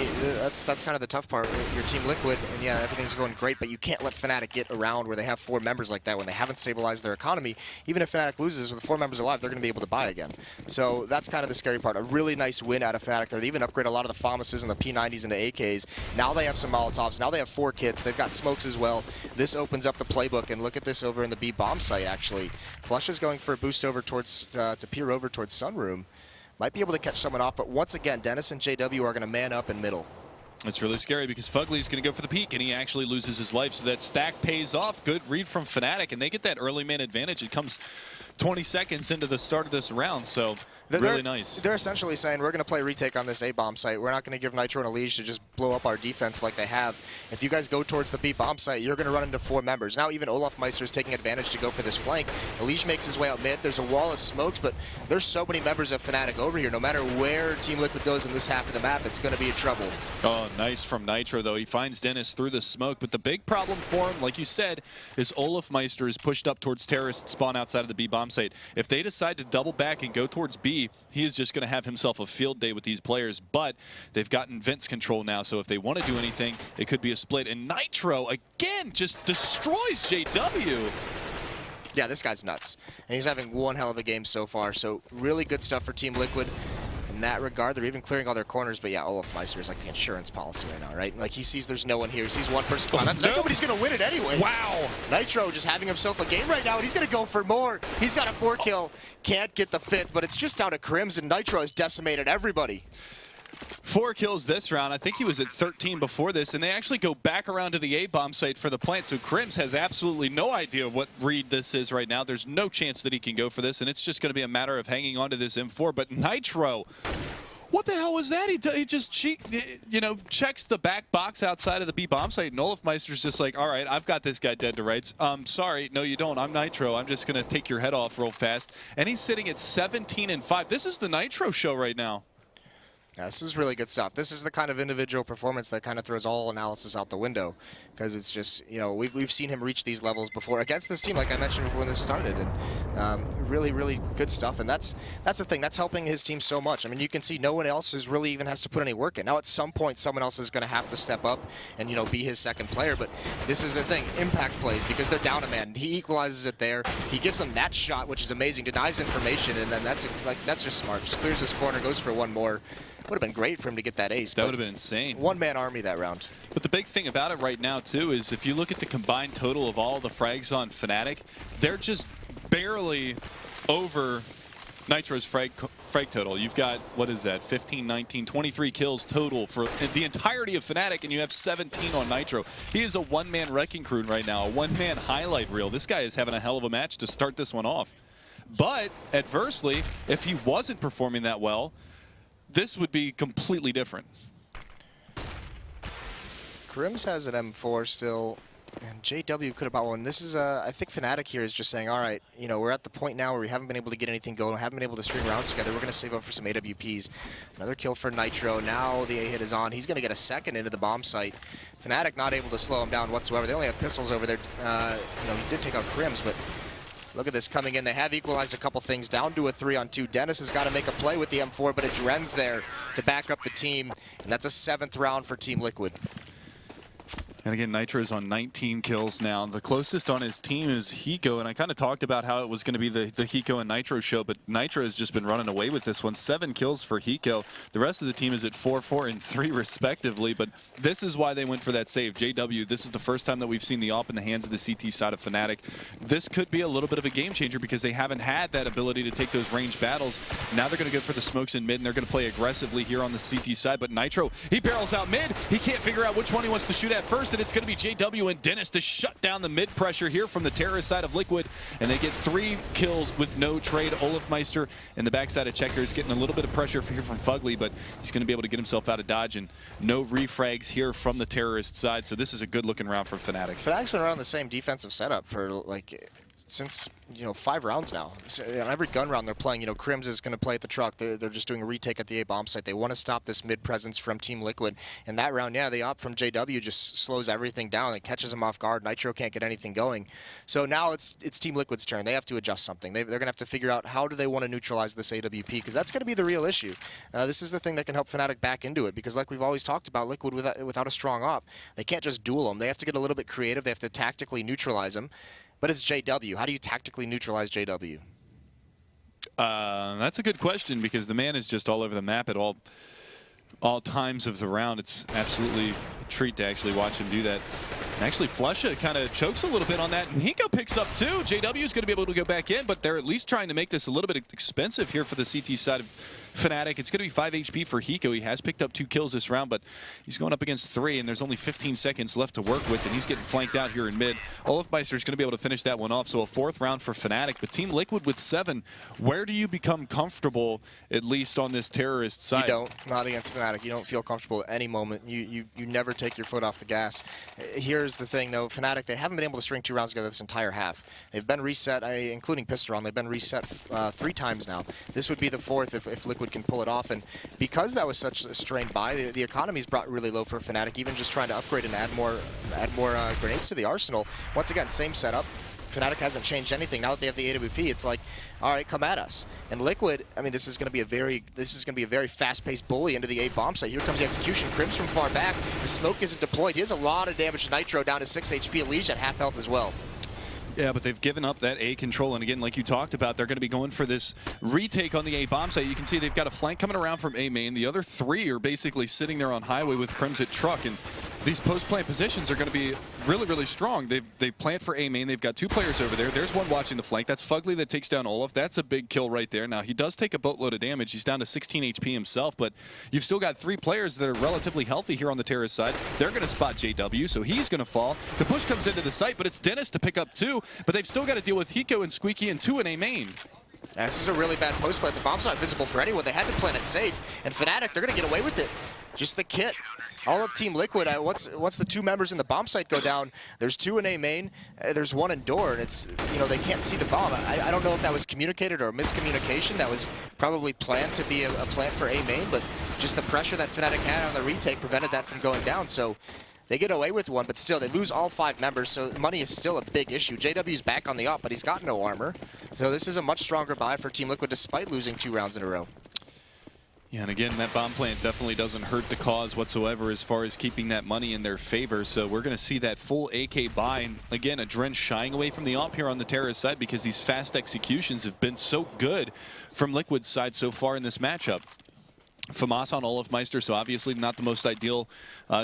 That's kind of the tough part. Your Team Liquid, and yeah, everything's going great, but you can't let Fnatic get around where they have 4 members like that when they haven't stabilized their economy. Even if Fnatic loses with 4 members alive, they're going to be able to buy again. So that's kind of the scary part. A really nice win out of Fnatic there. They even upgrade a lot of the FAMASs and the P90s into AKs. Now they have some Molotovs. Now they have 4 kits. They've got smokes as well. This opens up the playbook, and look at this over in the B bomb site, actually. Flush is going for a boost over towards, to peer over towards Sunroom. Might be able to catch someone off, but once again, Dennis and JW are going to man up in middle. It's really scary because Fugly's going to go for the peak, and he actually loses his life, so that stack pays off. Good read from Fnatic, and they get that early man advantage. It comes 20 seconds into the start of this round, so really nice. They're essentially saying, we're going to play retake on this A-bomb site. We're not going to give Nitro and Elige to just blow up our defense like they have. If you guys go towards the B-bomb site, you're going to run into 4 members. Now even Olafmeister is taking advantage to go for this flank. Elige makes his way out mid. There's a wall of smokes, but there's so many members of Fnatic over here. No matter where Team Liquid goes in this half of the map, it's going to be a trouble. Oh, nice from Nitro, though. He finds Dennis through the smoke, but the big problem for him, like you said, is Olafmeister is pushed up towards terrorist spawn outside of the B-bomb site. If they decide to double back and go towards B, he is just going to have himself a field day with these players, but they've gotten Vince control now, so if they want to do anything, it could be a split. And Nitro, again, just destroys JW. Yeah, this guy's nuts. And he's having one hell of a game so far, so really good stuff for Team Liquid. In that regard, they're even clearing all their corners, but yeah, Olafmeister is like the insurance policy right now, right? Like he sees there's no one here, he sees one person come on. That's Nitro, but he's gonna win it anyways. Wow! Nitro just having himself a game right now, and he's gonna go for more. He's got a 4-kill, can't get the 5th, but it's just down to Crims, and Nitro has decimated everybody. 4 kills this round. I think he was at 13 before this, and they actually go back around to the A-bomb site for the plant, so Crims has absolutely no idea what read this is right now. There's no chance that he can go for this, and it's just going to be a matter of hanging on to this M4, but Nitro, what the hell was that? He just checks the back box outside of the B-bomb site, and Olafmeister's just like, all right, I've got this guy dead to rights. Sorry, no you don't. I'm Nitro. I'm just going to take your head off real fast. And he's sitting at 17-5. This is the Nitro show right now. Yeah, this is really good stuff. This is the kind of individual performance that kind of throws all analysis out the window, because it's just, we've seen him reach these levels before against this team, like I mentioned before when this started, and really, really good stuff. And that's the thing. That's helping his team so much. I mean, you can see no one else is really even has to put any work in. Now, at some point, someone else is going to have to step up and be his second player. But this is the thing: impact plays, because they're down a man. He equalizes it there. He gives them that shot, which is amazing. Denies information, and then that's just smart. Just clears his corner, goes for one more. Would have been great for him to get that ace. That would have been insane. One-man army that round. But the big thing about it right now, too, is if you look at the combined total of all the frags on Fnatic, they're just barely over Nitro's frag total. You've got, what is that, 15, 19, 23 kills total for the entirety of Fnatic, and you have 17 on Nitro. He is a one-man wrecking crew right now, a one-man highlight reel. This guy is having a hell of a match to start this one off. But, adversely, if he wasn't performing that well, this would be completely different. Crims has an M4 still, and JW could have bought one. This is, I think Fnatic here is just saying, all right, we're at the point now where we haven't been able to get anything going, haven't been able to string rounds together. We're going to save up for some AWPs. Another kill for Nitro. Now the A-hit is on. He's going to get a second into the bomb site. Fnatic not able to slow him down whatsoever. They only have pistols over there. He did take out Crims, but look at this coming in. They have equalized a couple things down to a 3-on-2. Dennis has got to make a play with the M4, but it's Dren's there to back up the team, and that's a 7th round for Team Liquid. And again, Nitro's on 19 kills now. The closest on his team is Hiko, and I kind of talked about how it was going to be the Hiko and Nitro show, but Nitro has just been running away with this one. 7 kills for Hiko. The rest of the team is at 4, 4, and 3 respectively, but this is why they went for that save. JW, this is the first time that we've seen the AWP in the hands of the CT side of Fnatic. This could be a little bit of a game changer because they haven't had that ability to take those ranged battles. Now they're going to go for the smokes in mid, and they're going to play aggressively here on the CT side, but Nitro, he barrels out mid. He can't figure out which one he wants to shoot at first, and it. It's going to be JW and Dennis to shut down the mid pressure here from the terrorist side of Liquid. And they get 3 kills with no trade. Olafmeister in the backside of Checkers getting a little bit of pressure here from Fugly, but he's going to be able to get himself out of dodge. And no refrags here from the terrorist side. So this is a good looking round for Fnatic. Fnatic's been running the same defensive setup for like since 5 rounds now. So, on every gun round they're playing, Crims is going to play at the truck. They're just doing a retake at the A bomb site. They want to stop this mid presence from Team Liquid. And that round, yeah, the op from JW just slows everything down. It catches them off guard. Nitro can't get anything going. So now it's Team Liquid's turn. They have to adjust something. They're going to have to figure out how do they want to neutralize this AWP, because that's going to be the real issue. This is the thing that can help Fnatic back into it, because like we've always talked about, Liquid without a strong op, they can't just duel them. They have to get a little bit creative. They have to tactically neutralize them. But it's JW. How do you tactically neutralize JW? That's a good question, because the man is just all over the map at all times of the round. It's absolutely a treat to actually watch him do that. And actually, Flusha kind of chokes a little bit on that, and Hiko picks up too. JW is going to be able to go back in, but they're at least trying to make this a little bit expensive here for the CT side of Fnatic. It's going to be 5 HP for Hiko. He has picked up 2 kills this round, but he's going up against 3, and there's only 15 seconds left to work with, and he's getting flanked out here in mid. Olafmeister is going to be able to finish that one off, so a 4th round for Fnatic. But Team Liquid with 7, where do you become comfortable, at least on this terrorist side? You don't. Not against Fnatic. You don't feel comfortable at any moment. You never take your foot off the gas. Here's the thing, though. Fnatic, they haven't been able to string 2 rounds together this entire half. They've been reset, including Pisteron. They've been reset 3 times now. This would be the 4th if Liquid can pull it off. And because that was such a strained buy, the economy's brought really low for Fnatic, even just trying to upgrade and add more grenades to the arsenal. Once again, same setup. Fnatic hasn't changed anything. Now that they have the AWP, it's like, all right, come at us. And Liquid, I mean, this is going to be a very fast-paced bully into the A bomb site. Here comes the execution. Crims from far back. The smoke isn't deployed. He has a lot of damage to Nitro, down to 6 HP. Elige at half health as well. Yeah, but they've given up that A control, and again, like you talked about, they're going to be going for this retake on the A bomb site. You can see they've got a flank coming around from A main. The other 3 are basically sitting there on highway with Crims at truck, and these post-plant positions are going to be really, really strong. They plant for A main. They've got 2 players over there. There's one watching the flank. That's Fugly that takes down Olaf. That's a big kill right there. Now, he does take a boatload of damage. He's down to 16 HP himself, but you've still got 3 players that are relatively healthy here on the terrorist side. They're going to spot JW, so he's going to fall. The push comes into the site, but it's Dennis to pick up 2, but they've still got to deal with Hiko and Squeaky and 2 in A main. This is a really bad post plant. The bomb's not visible for anyone. They had to plant it safe. And Fnatic, they're going to get away with it. Just the kit. All of Team Liquid, once the 2 members in the bomb site go down, there's 2 in A main, there's 1 in door, and it's, they can't see the bomb. I don't know if that was communicated or a miscommunication. That was probably planned to be a plant for A main, but just the pressure that Fnatic had on the retake prevented that from going down. So they get away with 1, but still, they lose all 5 members, so money is still a big issue. JW's back on the op, but he's got no armor. So this is a much stronger buy for Team Liquid, despite losing 2 rounds in a row. Yeah, and again, that bomb plant definitely doesn't hurt the cause whatsoever as far as keeping that money in their favor. So we're going to see that full AK buy. And again, Adren shying away from the op here on the terrorist side because these fast executions have been so good from Liquid's side so far in this matchup. FAMAS on Olafmeister, so obviously not the most ideal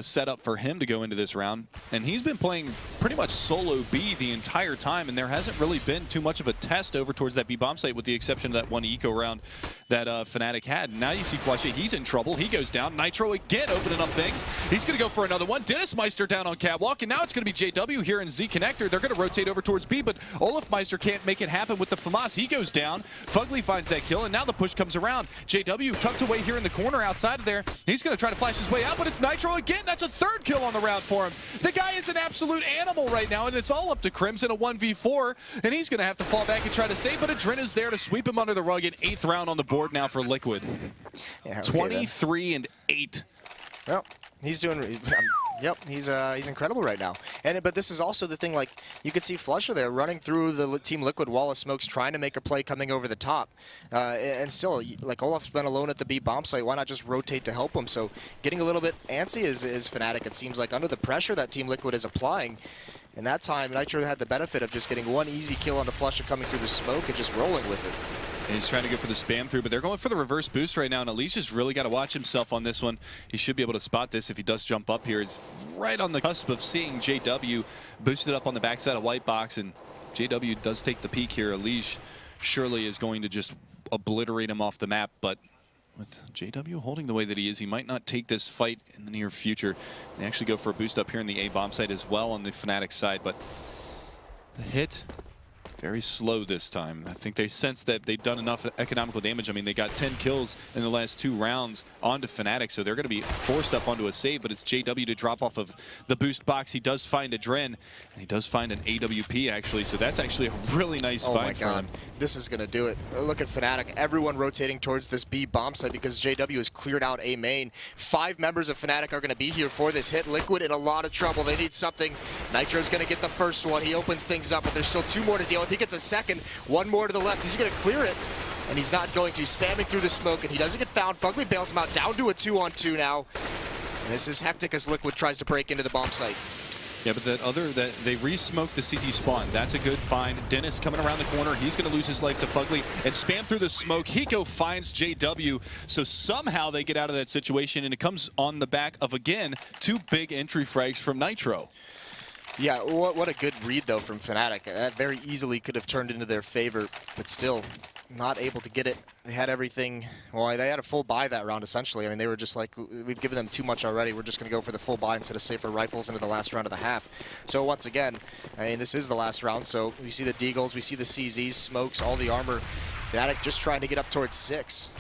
setup for him to go into this round. And he's been playing pretty much solo B the entire time, and there hasn't really been too much of a test over towards that B bomb site with the exception of that 1 eco round that Fnatic had. And now you see Flusha, he's in trouble. He goes down. Nitro again opening up things. He's going to go for another one. Dennis Meister down on catwalk, and now it's going to be JW here in Z Connector. They're going to rotate over towards B, but Olafmeister can't make it happen with the FAMAS. He goes down. Fugly finds that kill, and now the push comes around. JW tucked away here in the corner outside of there. He's going to try to flash his way out, but it's Nitro again. That's a 3rd kill on the round for him. The guy is an absolute animal right now, and it's all up to Crims in a 1v4, and he's going to have to fall back and try to save, but Adren is there to sweep him under the rug. An 8th round on the board now for Liquid. Yeah, okay, 23 and 8. Well, he's doing... Yep, he's incredible right now. But this is also the thing, like, you could see Flusha there running through the Team Liquid wall of smokes, trying to make a play coming over the top. And still, like, Olaf's been alone at the B bomb site. Why not just rotate to help him? So getting a little bit antsy is Fnatic, it seems like, under the pressure that Team Liquid is applying. In that time, Nitro had the benefit of just getting 1 easy kill on the Flusha coming through the smoke and just rolling with it. And he's trying to go for the spam through, but they're going for the reverse boost right now, and Alicia's really got to watch himself on this one. He should be able to spot this if he does jump up here. He's right on the cusp of seeing JW boosted up on the backside of White Box, and JW does take the peek here. Alicia surely is going to just obliterate him off the map, but with JW holding the way that he is, he might not take this fight in the near future. They actually go for a boost up here in the A bomb site as well on the Fnatic side, but the hit very slow this time. I think they sensed that they'd done enough economical damage. I mean, they got 10 kills in the last 2 rounds onto Fnatic, so they're going to be forced up onto a save, but it's JW to drop off of the boost box. He does find a Dren, and he does find an AWP, actually, so that's actually a really nice fight for him. This is going to do it. Look at Fnatic. Everyone rotating towards this B bomb site because JW has cleared out A main. 5 members of Fnatic are going to be here for this hit. Liquid in a lot of trouble. They need something. Nitro's going to get the first one. He opens things up, but there's still 2 more to deal with. He gets a second. 1 more to the left. He's going to clear it, and he's not going to. He's spamming through the smoke, and he doesn't get found. Fugly bails him out, down to a 2-on-2 now. And this is hectic as Liquid tries to break into the bomb site. Yeah, but they re-smoked the CT spawn. That's a good find. Dennis coming around the corner. He's going to lose his life to Fugly and spam through the smoke. Hiko finds JW, so somehow they get out of that situation, and it comes on the back of, again, 2 big entry frags from Nitro. Yeah, what a good read, though, from Fnatic. That very easily could have turned into their favor, but still not able to get it. They had everything. Well, they had a full buy that round, essentially. I mean, they were just like, we've given them too much already. We're just going to go for the full buy instead of safer rifles into the last round of the half. So once again, I mean, this is the last round, so we see the Deagles, we see the CZs, smokes, all the armor. Fnatic just trying to get up towards 6.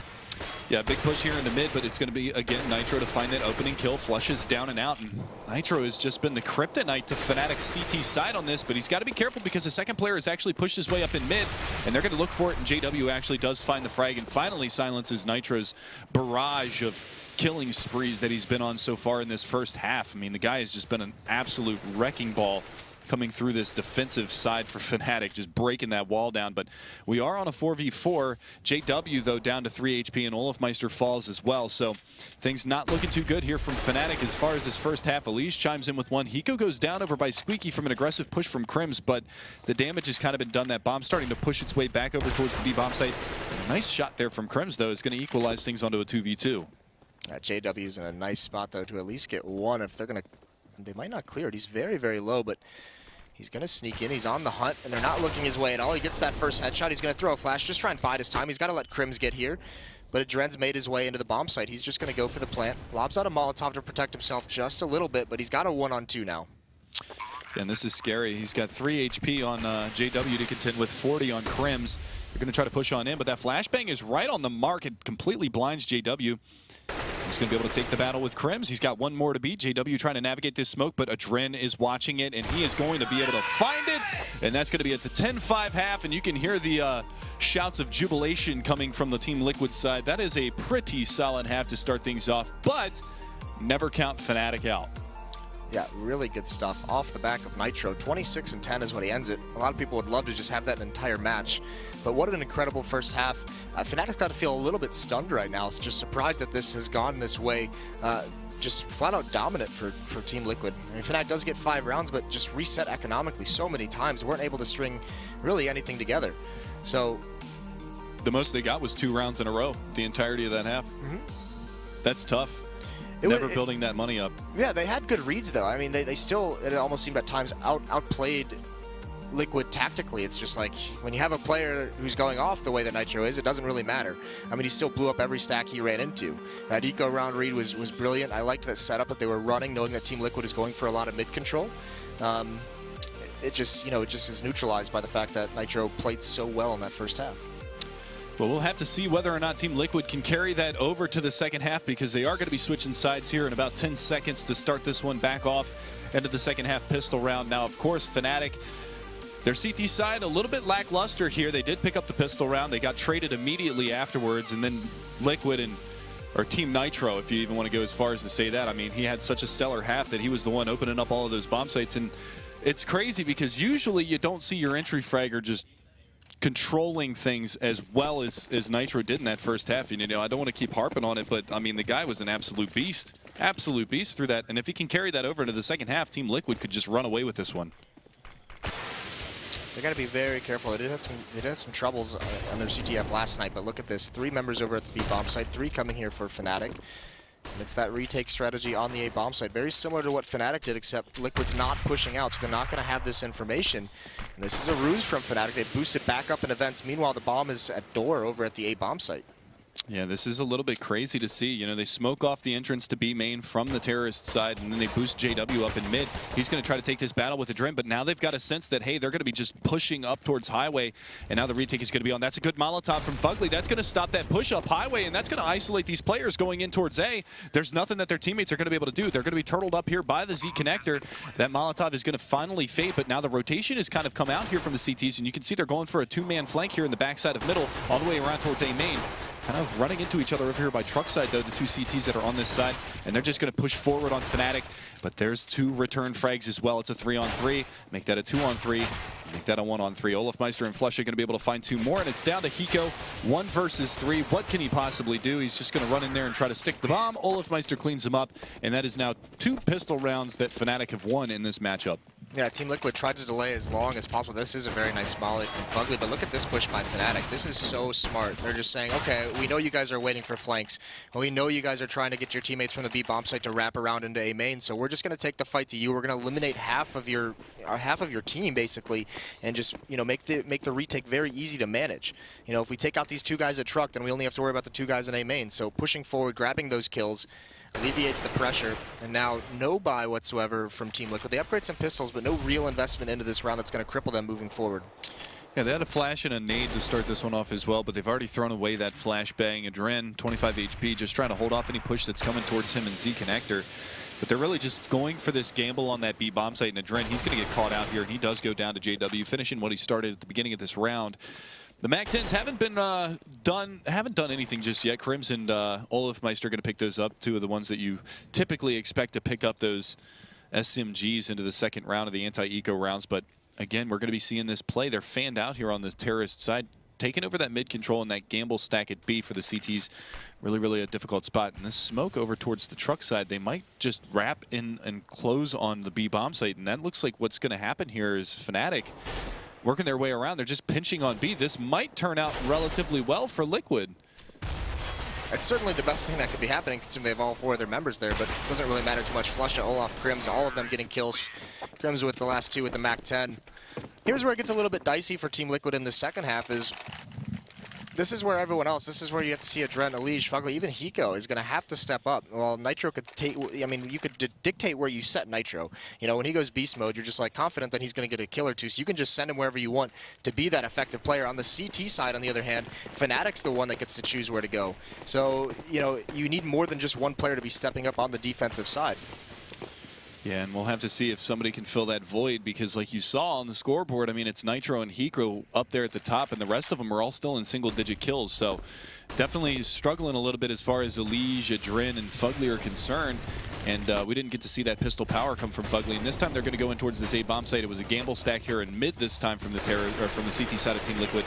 Yeah, big push here in the mid, but it's going to be, again, Nitro to find that opening kill. Flushes down and out, and Nitro has just been the kryptonite to Fnatic's CT side on this, but he's got to be careful because the second player has actually pushed his way up in mid, and they're going to look for it, and JW actually does find the frag and finally silences Nitro's barrage of killing sprees that he's been on so far in this first half. I mean, the guy has just been an absolute wrecking ball coming through this defensive side for Fnatic, just breaking that wall down. But we are on a 4v4. JW, though, down to 3 HP, and Olafmeister falls as well. So things not looking too good here from Fnatic as far as this first half. Elise chimes in with 1. Hiko goes down over by Squeaky from an aggressive push from Crims, but the damage has kind of been done. That bomb starting to push its way back over towards the B bomb site. A nice shot there from Crims, though, is going to equalize things onto a 2v2. JW's in a nice spot, though, to at least get 1. If they're going to, they might not clear it. He's very, very low, but he's going to sneak in. He's on the hunt, and they're not looking his way at all. He gets that first headshot. He's going to throw a flash, just try and bide his time. He's got to let Crims get here, but Dren's made his way into the bomb site. He's just going to go for the plant. Lobs out a Molotov to protect himself just a little bit, but he's got a 1-on-2 now. Yeah, and this is scary. He's got 3 HP on JW to contend with 40 on Crims. They're going to try to push on in, but that flashbang is right on the mark. It completely blinds JW. He's going to be able to take the battle with Crims. He's got 1 more to beat. JW trying to navigate this smoke, but Adren is watching it, and he is going to be able to find it. And that's going to be at the 10-5 half, and you can hear the shouts of jubilation coming from the Team Liquid side. That is a pretty solid half to start things off, but never count Fnatic out. Yeah, really good stuff off the back of Nitro. 26-10 is what he ends it. A lot of people would love to just have that entire match. But what an incredible first half. Fnatic's got to feel a little bit stunned right now. It's just surprised that this has gone this way. Just flat out dominant for Team Liquid. I mean, Fnatic does get 5 rounds, but just reset economically so many times. Weren't able to string really anything together. So the most they got was 2 rounds in a row, the entirety of that half. That's tough. Never building that money up. Yeah, they had good reads, though. I mean, they still, it almost seemed at times, outplayed Liquid tactically. It's just like, when you have a player who's going off the way that Nitro is, it doesn't really matter. I mean, he still blew up every stack he ran into. That eco round read was brilliant. I liked that setup that they were running, knowing that Team Liquid is going for a lot of mid control. It just, it just is neutralized by the fact that Nitro played so well in that first half. Well, we'll have to see whether or not Team Liquid can carry that over to the second half, because they are going to be switching sides here in about 10 seconds to start this one back off into the second half pistol round. Now, of course, Fnatic, their CT side a little bit lackluster here. They did pick up the pistol round. They got traded immediately afterwards, and then Liquid or Team Nitro, if you even want to go as far as to say that. I mean, he had such a stellar half that he was the one opening up all of those bomb sites, and it's crazy because usually you don't see your entry fragger just controlling things as well as Nitro did in that first half. I don't want to keep harping on it, but I mean, the guy was an absolute beast through that. And if he can carry that over into the second half, Team Liquid could just run away with this one. They got to be very careful. They did have some troubles on their CTF last night, but look at this: 3 members over at the B bomb site, 3 coming here for Fnatic. And it's that retake strategy on the A bomb site, very similar to what Fnatic did, except Liquid's not pushing out, so they're not going to have this information. And this is a ruse from Fnatic. They boosted back up in events. Meanwhile, the bomb is at door over at the A bomb site. Yeah, this is a little bit crazy to see. You know, they smoke off the entrance to B main from the terrorist side, and then they boost JW up in mid. He's going to try to take this battle with Adren, but now they've got a sense that, hey, they're going to be just pushing up towards Highway, and now the retake is going to be on. That's a good Molotov from Fugly. That's going to stop that push up Highway, and that's going to isolate these players going in towards A. There's nothing that their teammates are going to be able to do. They're going to be turtled up here by the Z connector. That Molotov is going to finally fade, but now the rotation has kind of come out here from the CTs, and you can see they're going for a two-man flank here in the backside of middle, all the way around towards A main. Kind of running into each other over here by truck side, though, the two CTs that are on this side, and they're just going to push forward on Fnatic. But there's two return frags as well. It's a 3-on-3. Make that a 2-on-3. Make that a 1-on-3. Olaf Meister and Flush are going to be able to find two more, and it's down to Hiko. 1 versus 3. What can he possibly do? He's just going to run in there and try to stick the bomb. Olaf Meister cleans him up, and that is now 2 pistol rounds that Fnatic have won in this matchup. Yeah, Team Liquid tried to delay as long as possible. This is a very nice molly from Fugly, but look at this push by Fnatic. This is so smart. They're just saying, okay, we know you guys are waiting for flanks. We know you guys are trying to get your teammates from the B bomb site to wrap around into A main, so we're just going to take the fight to you. We're going to eliminate half of your team, basically, and just, you know, make the retake very easy to manage. You know, if we take out these 2 guys at truck, then we only have to worry about the 2 guys in A main. So pushing forward, grabbing those kills, alleviates the pressure, and now no buy whatsoever from Team Liquid. They upgrade some pistols, but no real investment into this round that's going to cripple them moving forward. Yeah, they had a flash and a nade to start this one off as well, but they've already thrown away that flashbang. Adren, 25 HP, just trying to hold off any push that's coming towards him and Z Connector. But they're really just going for this gamble on that B bomb site, and Adren, he's going to get caught out here, and he does go down to JW, finishing what he started at the beginning of this round. The MAC-10s haven't been haven't done anything just yet. Crims and Olaf Meister are going to pick those up, 2 of the ones that you typically expect to pick up those SMGs into the second round of the anti-eco rounds. But again, we're going to be seeing this play. They're fanned out here on the terrorist side, taking over that mid control and that gamble stack at B for the CTs. Really, really a difficult spot. And this smoke over towards the truck side, they might just wrap in and close on the B bomb site. And that looks like what's going to happen here is Fnatic working their way around. They're just pinching on B. This might turn out relatively well for Liquid. It's certainly the best thing that could be happening, considering they have all 4 of their members there, but it doesn't really matter too much. Flush, Olaf, Crims, all of them getting kills. Crims with the last 2 with the MAC-10. Here's where it gets a little bit dicey for Team Liquid in the second half is this is where everyone else, this is where you have to see Adren, Elige, Fugly, even Hiko is going to have to step up. Well, Nitro could take, I mean, you could dictate where you set Nitro. You know, when he goes beast mode, you're just like confident that he's going to get a kill or 2, so you can just send him wherever you want to be that effective player. On the CT side, on the other hand, Fnatic's the one that gets to choose where to go. So, you know, you need more than just one player to be stepping up on the defensive side. Yeah, and we'll have to see if somebody can fill that void, because like you saw on the scoreboard, I mean, it's Nitro and Hiko up there at the top, and the rest of them are all still in single-digit kills. So definitely struggling a little bit as far as Elige, Adren, and Fugly are concerned. And we didn't get to see that pistol power come from Fugly. And this time they're going to go in towards this A bomb site. It was a gamble stack here in mid this time from the CT side of Team Liquid.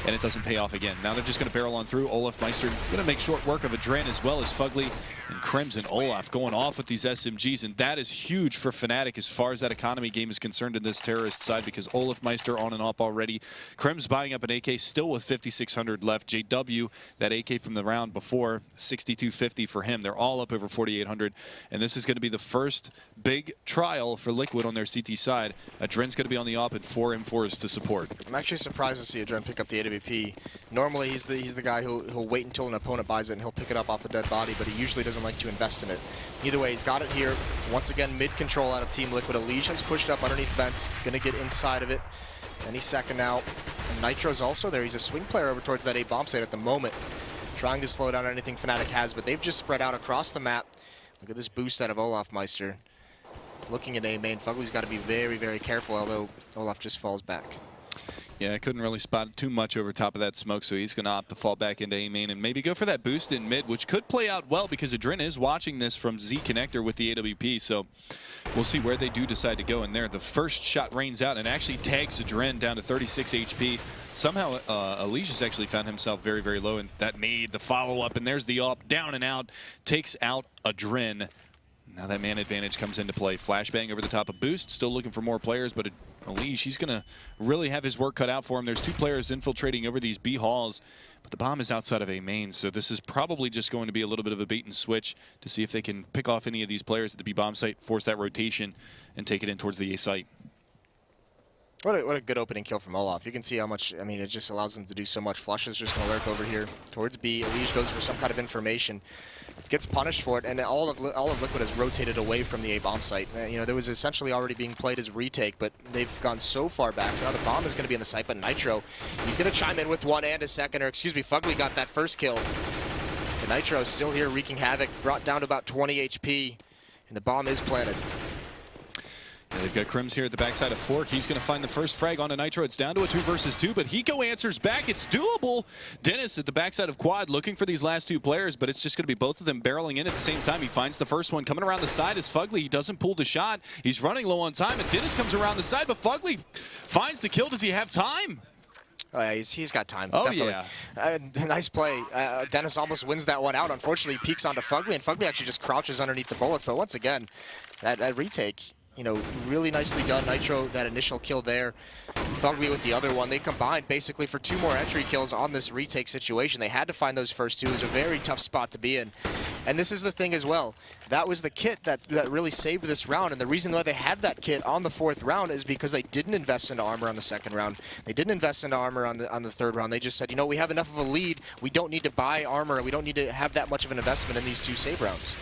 And it doesn't pay off again. Now they're just going to barrel on through. Olaf Meister going to make short work of Adren as well as Fugly. And Crims and Olaf going off with these SMGs. And that is huge for Fnatic as far as that economy game is concerned in this terrorist side, because Olaf Meister on and off already. Crims buying up an AK still with 5,600 left. JW, that AK from the round before, 6,250 for him. They're all up over 4,800. And this is going to be the first big trial for Liquid on their CT side. Adren's going to be on the op and 4 M4s to support. I'm actually surprised to see Adren pick up the AWP. Normally he's the guy who'll wait until an opponent buys it and he'll pick it up off a dead body, but he usually doesn't like to invest in it. Either way, he's got it here. Once again, mid control out of Team Liquid. Elige has pushed up underneath vents, gonna get inside of it any second now. And Nitro's also there. He's a swing player over towards that A bomb site at the moment, trying to slow down anything Fnatic has, but they've just spread out across the map. Look at this boost out of Olaf Meister. Looking at A main, Fugly's got to be very, very careful, although Olaf just falls back. Yeah, I couldn't really spot too much over top of that smoke, so he's going to opt to fall back into A main and maybe go for that boost in mid, which could play out well because Adren is watching this from Z Connector with the AWP, so we'll see where they do decide to go in there. The first shot rains out and actually tags Adren down to 36 HP. Somehow, Alicia's actually found himself very, very low, and that nade, the follow-up, and there's the up, down and out, takes out Adren. Now that man advantage comes into play. Flashbang over the top of boost, still looking for more players, but Elige, he's going to really have his work cut out for him. There's 2 players infiltrating over these B halls, but the bomb is outside of A main, so this is probably just going to be a little bit of a bait and switch to see if they can pick off any of these players at the B bomb site, force that rotation, and take it in towards the A site. What a good opening kill from Olaf. You can see how much, I mean, it just allows them to do so much. Flush is just going to lurk over here towards B. Elige goes for some kind of information. Gets punished for it, and all of Liquid has rotated away from the A bomb site. You know, there was essentially already being played as retake, but they've gone so far back. So now the bomb is going to be in the site, but Nitro, he's going to chime in with one and a second, or excuse me, Fugly got that first kill. And Nitro is still here wreaking havoc, brought down to about 20 HP, and the bomb is planted. Yeah, they've got Crims here at the backside of Fork. He's going to find the first frag onto Nitro. It's down to a 2 versus 2, but Hiko answers back. It's doable. Dennis at the backside of Quad looking for these last 2 players, but it's just going to be both of them barreling in at the same time. He finds the first one coming around the side as Fugly. He doesn't pull the shot. He's running low on time, and Dennis comes around the side, but Fugly finds the kill. Does he have time? Oh, yeah, he's got time. Oh, definitely. yeah. Nice play. Dennis almost wins that one out. Unfortunately, he peeks onto Fugly, and Fugly actually just crouches underneath the bullets. But once again, that retake, you know, really nicely done. Nitro, that initial kill there. Fugly with the other one. They combined basically for 2 more entry kills on this retake situation. They had to find those first 2. It was a very tough spot to be in. And this is the thing as well. That was the kit that really saved this round. And the reason why they had that kit on the 4th round is because they didn't invest into armor on the 2nd round. They didn't invest into armor on the 3rd round. They just said, you know, we have enough of a lead. We don't need to buy armor. We don't need to have that much of an investment in these 2 save rounds.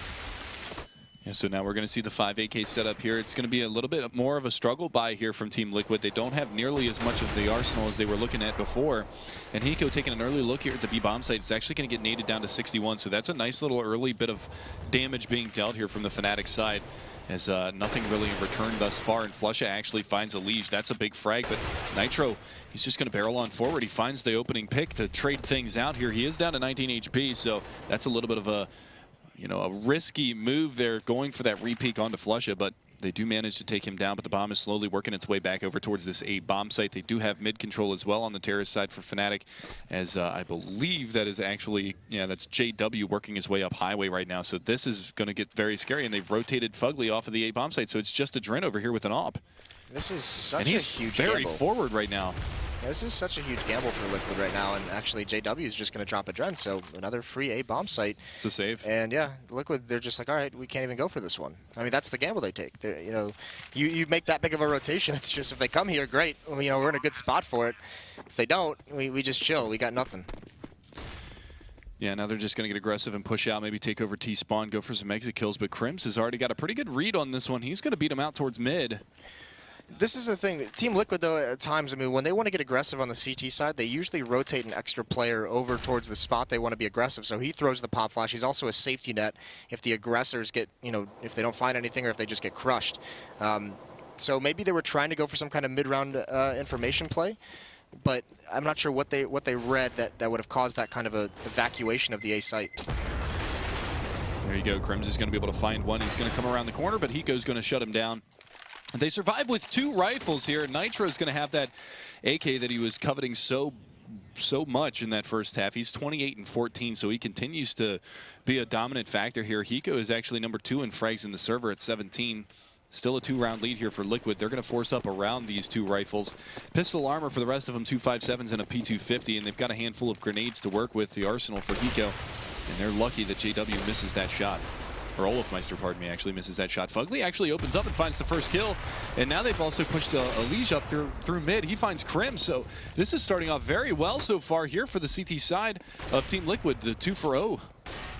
Yeah, so now we're going to see the 5 AK setup here. It's going to be a little bit more of a struggle buy here from Team Liquid. They don't have nearly as much of the arsenal as they were looking at before. And Hiko taking an early look here at the B bomb site. It's actually going to get naded down to 61. So that's a nice little early bit of damage being dealt here from the Fnatic side. As nothing really in return thus far. And Flusha actually finds Elige. That's a big frag. But Nitro, he's just going to barrel on forward. He finds the opening pick to trade things out here. He is down to 19 HP. So that's a little bit of a, you know, a risky move there going for that re-peek onto Flusha, but they do manage to take him down, but the bomb is slowly working its way back over towards this A bomb site. They do have mid control as well on the terrorist side for Fnatic, as I believe that is actually, yeah, that's JW working his way up highway right now. So this is going to get very scary, and they've rotated Fugly off of the A bomb site, so it's just a Dren over here with an AWP. This is such and a he's huge very gamble. forward right now. Yeah, this is such a huge gamble for Liquid right now, and actually JW is just going to drop a Dren, so another free A bomb site. It's a save. And yeah, Liquid, they're just like, all right, we can't even go for this one. I mean, that's the gamble they take. They're, you know, you make that big of a rotation. It's just if they come here, great. You know, we're in a good spot for it. If they don't, we just chill. We got nothing. Yeah, now they're just going to get aggressive and push out, maybe take over T-spawn, go for some exit kills. But Crims has already got a pretty good read on this one. He's going to beat him out towards mid. This is the thing. Team Liquid, though, at times, I mean, when they want to get aggressive on the CT side, they usually rotate an extra player over towards the spot they want to be aggressive. So he throws the pop flash. He's also a safety net if the aggressors get, you know, if they don't find anything or if they just get crushed. So maybe they were trying to go for some kind of mid-round information play, but I'm not sure what they read that would have caused that kind of a evacuation of the A site. There you go. Crims is going to be able to find one. He's going to come around the corner, but Hiko's going to shut him down. They survive with 2 rifles here. Nitro's going to have that AK that he was coveting so much in that first half. He's 28 and 14, so he continues to be a dominant factor here. Hiko is actually number 2 in frags in the server at 17. Still a 2-round lead here for Liquid. They're going to force up around these 2 rifles. Pistol armor for the rest of them, 257s and a P250, and they've got a handful of grenades to work with, the arsenal for Hiko. And they're lucky that JW misses that shot. Or Olafmeister, pardon me, actually misses that shot. Fugly actually opens up and finds the first kill. And now they've also pushed Elige up through mid. He finds Crims. So this is starting off very well so far here for the CT side of Team Liquid, the 2 for 0.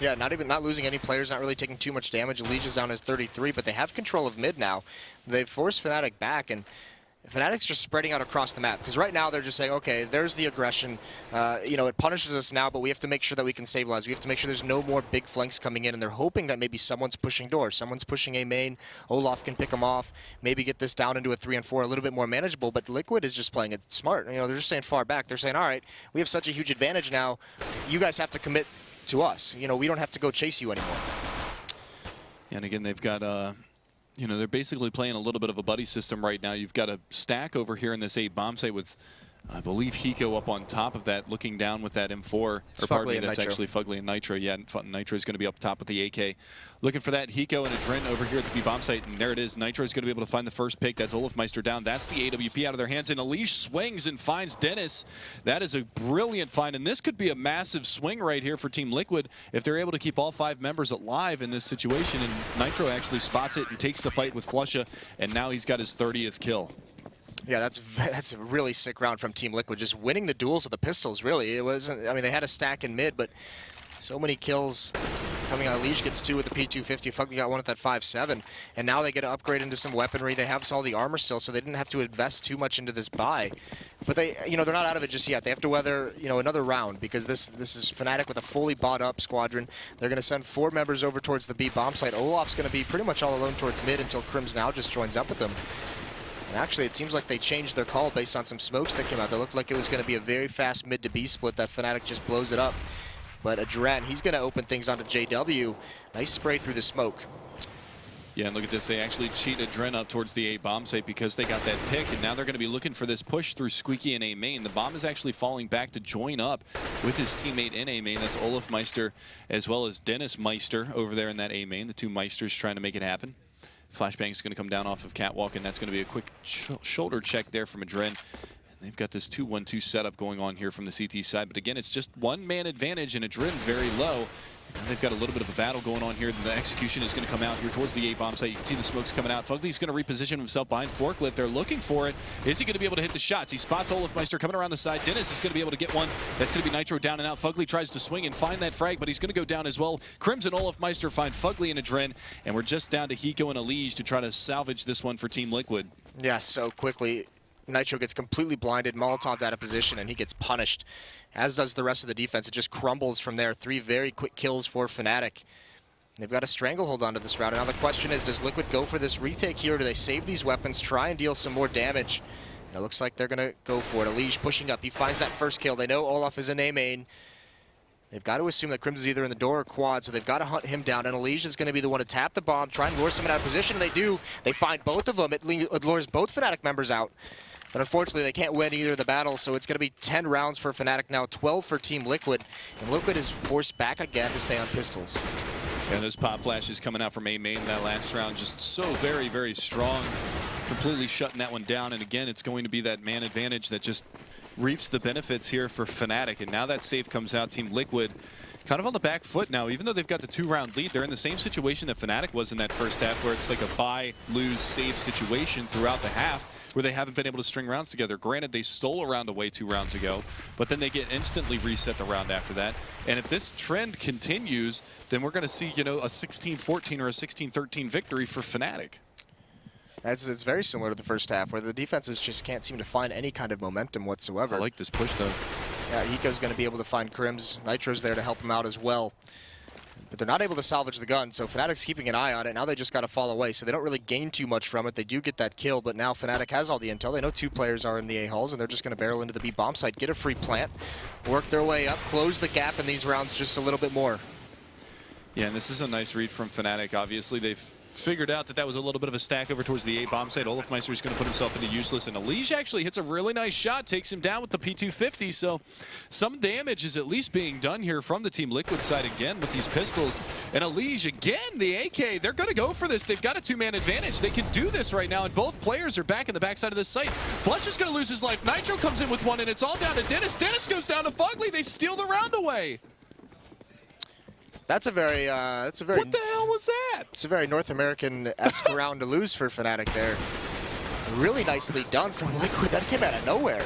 Yeah, not losing any players, not really taking too much damage. Elige is down as 33, but they have control of mid now. They've forced Fnatic back, and Fnatic's just spreading out across the map, because right now they're just saying, okay, there's the aggression. You know, it punishes us now, but we have to make sure that we can stabilize. We have to make sure there's no more big flanks coming in, and they're hoping that maybe someone's pushing doors. Someone's pushing A main. Olaf can pick them off, maybe get this down into a 3 and 4, a little bit more manageable, but Liquid is just playing it smart. You know, they're just staying far back. They're saying, all right, we have such a huge advantage now. You guys have to commit to us. You know, we don't have to go chase you anymore. And again, they've got you know, they're basically playing a little bit of a buddy system right now. You've got a stack over here in this A bomb site with, I believe, Hiko up on top of that, looking down with that M4. It's or pardon me, that's actually Fugly and Nitro. Yeah, Nitro is going to be up top with the AK. Looking for that Hiko and a Dren over here at the B bomb site, and there it is. Nitro is going to be able to find the first pick. That's Olafmeister down. That's the AWP out of their hands, and Elige swings and finds Dennis. That is a brilliant find, and this could be a massive swing right here for Team Liquid if they're able to keep all 5 members alive in this situation, and Nitro actually spots it and takes the fight with Flusha, and now he's got his 30th kill. Yeah, that's a really sick round from Team Liquid, just winning the duels with the pistols, really. It wasn't, I mean, they had a stack in mid, but so many kills coming out. Liege gets 2 with the P250, Fugly got 1 with that 5.7, and now they get to upgrade into some weaponry. They have all the armor still, so they didn't have to invest too much into this buy. But they, they're not out of it just yet. They have to weather, another round, because this is Fnatic with a fully bought up squadron. They're going to send 4 members over towards the B bomb site. Olaf's going to be pretty much all alone towards mid until Crims now just joins up with them. And actually, it seems like they changed their call based on some smokes that came out. They looked like it was going to be a very fast mid to B split that Fnatic just blows it up. But Adren, he's going to open things onto JW. Nice spray through the smoke. Yeah, and look at this. They actually cheat Adren up towards the A bomb site because they got that pick, and now they're going to be looking for this push through Squeaky and A main. The bomb is actually falling back to join up with his teammate in A main. That's Olaf Meister as well as Dennis Meister over there in that A main. The 2 Meisters trying to make it happen. Flashbang is going to come down off of Catwalk, and that's going to be a quick shoulder check there from Adren. They've got this 2-1-2 setup going on here from the CT side, but again, it's just 1-man advantage, and Adren very low. Now they've got a little bit of a battle going on here. The execution is going to come out here towards the A-bomb site. You can see the smokes coming out. Fugly's going to reposition himself behind Forklift. They're looking for it. Is he going to be able to hit the shots? He spots Olaf Meister coming around the side. Dennis is going to be able to get one. That's going to be Nitro down and out. Fugly tries to swing and find that frag, but he's going to go down as well. Crims and Olaf Meister find Fugly and Adren, and we're just down to Hiko and Elige to try to salvage this one for Team Liquid. Yeah, so quickly. Nitro gets completely blinded, Molotov out of position, and he gets punished, as does the rest of the defense. It just crumbles from there. 3 very quick kills for Fnatic. They've got a stranglehold onto this round. Now the question is, does Liquid go for this retake here, or do they save these weapons, try and deal some more damage? And it looks like they're going to go for it. Elige pushing up. He finds that first kill. They know Olaf is in A main. They've got to assume that Crims is either in the door or quad, so they've got to hunt him down. And Elige is going to be the one to tap the bomb, try and lure someone out of position, and they do. They find both of them. It lures both Fnatic members out. But unfortunately, they can't win either of the battles, so it's going to be 10 rounds for Fnatic now, 12 for Team Liquid. And Liquid is forced back again to stay on pistols. And those pop flashes coming out from A main in that last round, just so very, very strong. Completely shutting that one down. And again, it's going to be that man advantage that just reaps the benefits here for Fnatic. And now that save comes out, Team Liquid kind of on the back foot now. Even though they've got the 2-round lead, they're in the same situation that Fnatic was in that first half, where it's like a buy, lose, save situation throughout the half, where they haven't been able to string rounds together. Granted, they stole a round away 2 rounds ago, but then they get instantly reset the round after that. And if this trend continues, then we're going to see, a 16-14 or a 16-13 victory for Fnatic. It's very similar to the first half, where the defenses just can't seem to find any kind of momentum whatsoever. I like this push, though. Yeah, Hiko's going to be able to find Crims. Nitro's there to help him out as well. But they're not able to salvage the gun, so Fnatic's keeping an eye on it. Now they just got to fall away, so they don't really gain too much from it. They do get that kill, but now Fnatic has all the intel. They know 2 players are in the A-halls, and they're just going to barrel into the B bomb site, get a free plant, work their way up, close the gap in these rounds just a little bit more. Yeah, and this is a nice read from Fnatic. Obviously, they've figured out that that was a little bit of a stack over towards the A bomb site. Olaf Meister is going to put himself into useless, and Elige actually hits a really nice shot, takes him down with the P250, so some damage is at least being done here from the Team Liquid side again with these pistols. And Elige, again, the AK, they're going to go for this. They've got a 2-man advantage. They can do this right now, and both players are back in the backside of this site. Flush is going to lose his life. Nitro comes in with 1, and it's all down to Dennis. Dennis goes down to Fugly. They steal the round away. That's a very What the hell was that? It's a very North American-esque round to lose for Fnatic there. Really nicely done from Liquid. That came out of nowhere.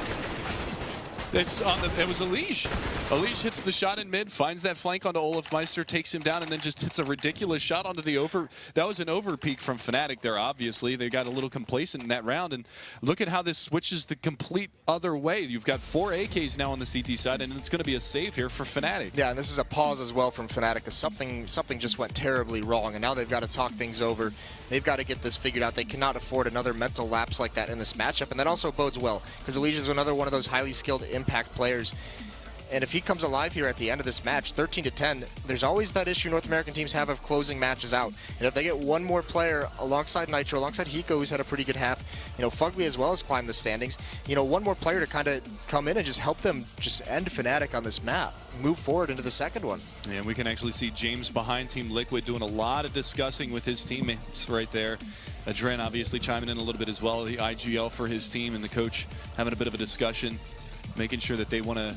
It was Elige. Elige hits the shot in mid, finds that flank onto Olaf Meister, takes him down, and then just hits a ridiculous shot onto the over. That was an over peak from Fnatic there, obviously. They got a little complacent in that round, and look at how this switches the complete other way. You've got 4 AKs now on the CT side, and it's going to be a save here for Fnatic. Yeah, and this is a pause as well from Fnatic, because something just went terribly wrong, and now they've got to talk things over. They've got to get this figured out. They cannot afford another mental lapse like that in this matchup, and that also bodes well, because Elige is another one of those highly skilled impact players. And if he comes alive here at the end of this match, 13-10, there's always that issue North American teams have of closing matches out. And if they get one more player alongside Nitro, alongside Hiko, who's had a pretty good half, Fugly as well has climbed the standings, one more player to kind of come in and just help them just end Fnatic on this map, move forward into the second one. And we can actually see James behind Team Liquid doing a lot of discussing with his teammates right there. Adren obviously chiming in a little bit as well, the IGL for his team, and the coach having a bit of a discussion, making sure that they want to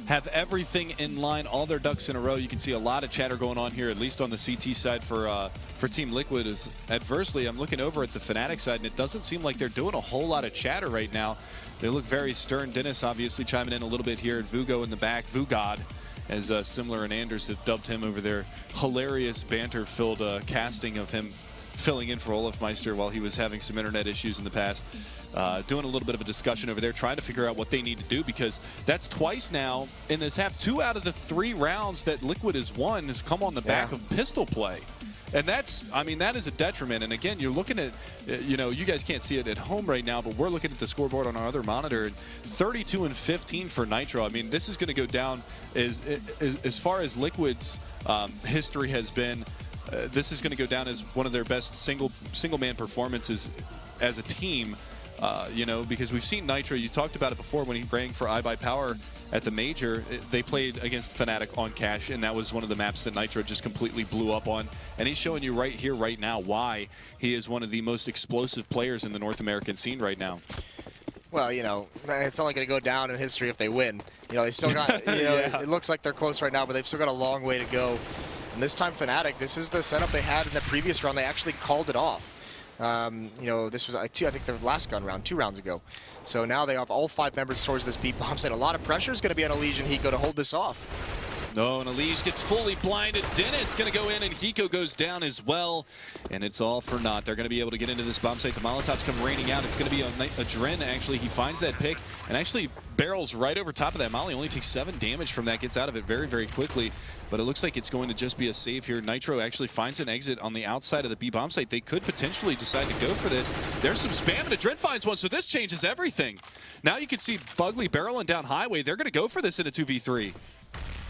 have everything in line, all their ducks in a row. You can see a lot of chatter going on here, at least on the CT side for Team Liquid. Is adversely, I'm looking over at the Fnatic side, and it doesn't seem like they're doing a whole lot of chatter right now. They look very stern. Dennis obviously chiming in a little bit here, and Vugo in the back, Vugod, as Simler and Anders have dubbed him over their hilarious banter-filled casting of him filling in for Olafmeister while he was having some internet issues in the past. Doing a little bit of a discussion over there, trying to figure out what they need to do, because that's twice now in this half. 2 out of the 3 rounds that Liquid has won has come on the back of pistol play. And that's, I mean, that is a detriment. And again, you're looking at, you know, you guys can't see it at home right now, but we're looking at the scoreboard on our other monitor, and 32 and 15 for Nitro. I mean, this is going to go down as far as Liquid's history has been. This is going to go down as one of their best single-man performances as a team, you know, because we've seen Nitro. You talked about it before when he rang for iBuyPower at the Major. They played against Fnatic on Cash, and that was one of the maps that Nitro just completely blew up on. And he's showing you right here, right now, why he is one of the most explosive players in the North American scene right now. Well, you know, it's only going to go down in history if they win. You know, they still got, you know, it looks like they're close right now, but they've still got a long way to go. And this time Fnatic, this is the setup they had in the previous round. They actually called it off. You know, this was, I think the last gun round, 2 rounds ago. So now they have all 5 members towards this B bomb site. A lot of pressure is going to be on Elise and Hiko to hold this off. No, and Elise gets fully blinded. Dennis going to go in, and Hiko goes down as well. And it's all for naught. They're going to be able to get into this bomb site. The Molotovs come raining out. It's going to be a Dren, actually. He finds that pick and actually barrels right over top of that Molly. Only takes 7 damage from that. Gets out of it very, very quickly. But it looks like it's going to just be a save here. Nitro actually finds an exit on the outside of the B bomb site. They could potentially decide to go for this. There's some spam, and a Dren finds one, so this changes everything. Now you can see Fugly barreling down highway. They're going to go for this in a 2v3.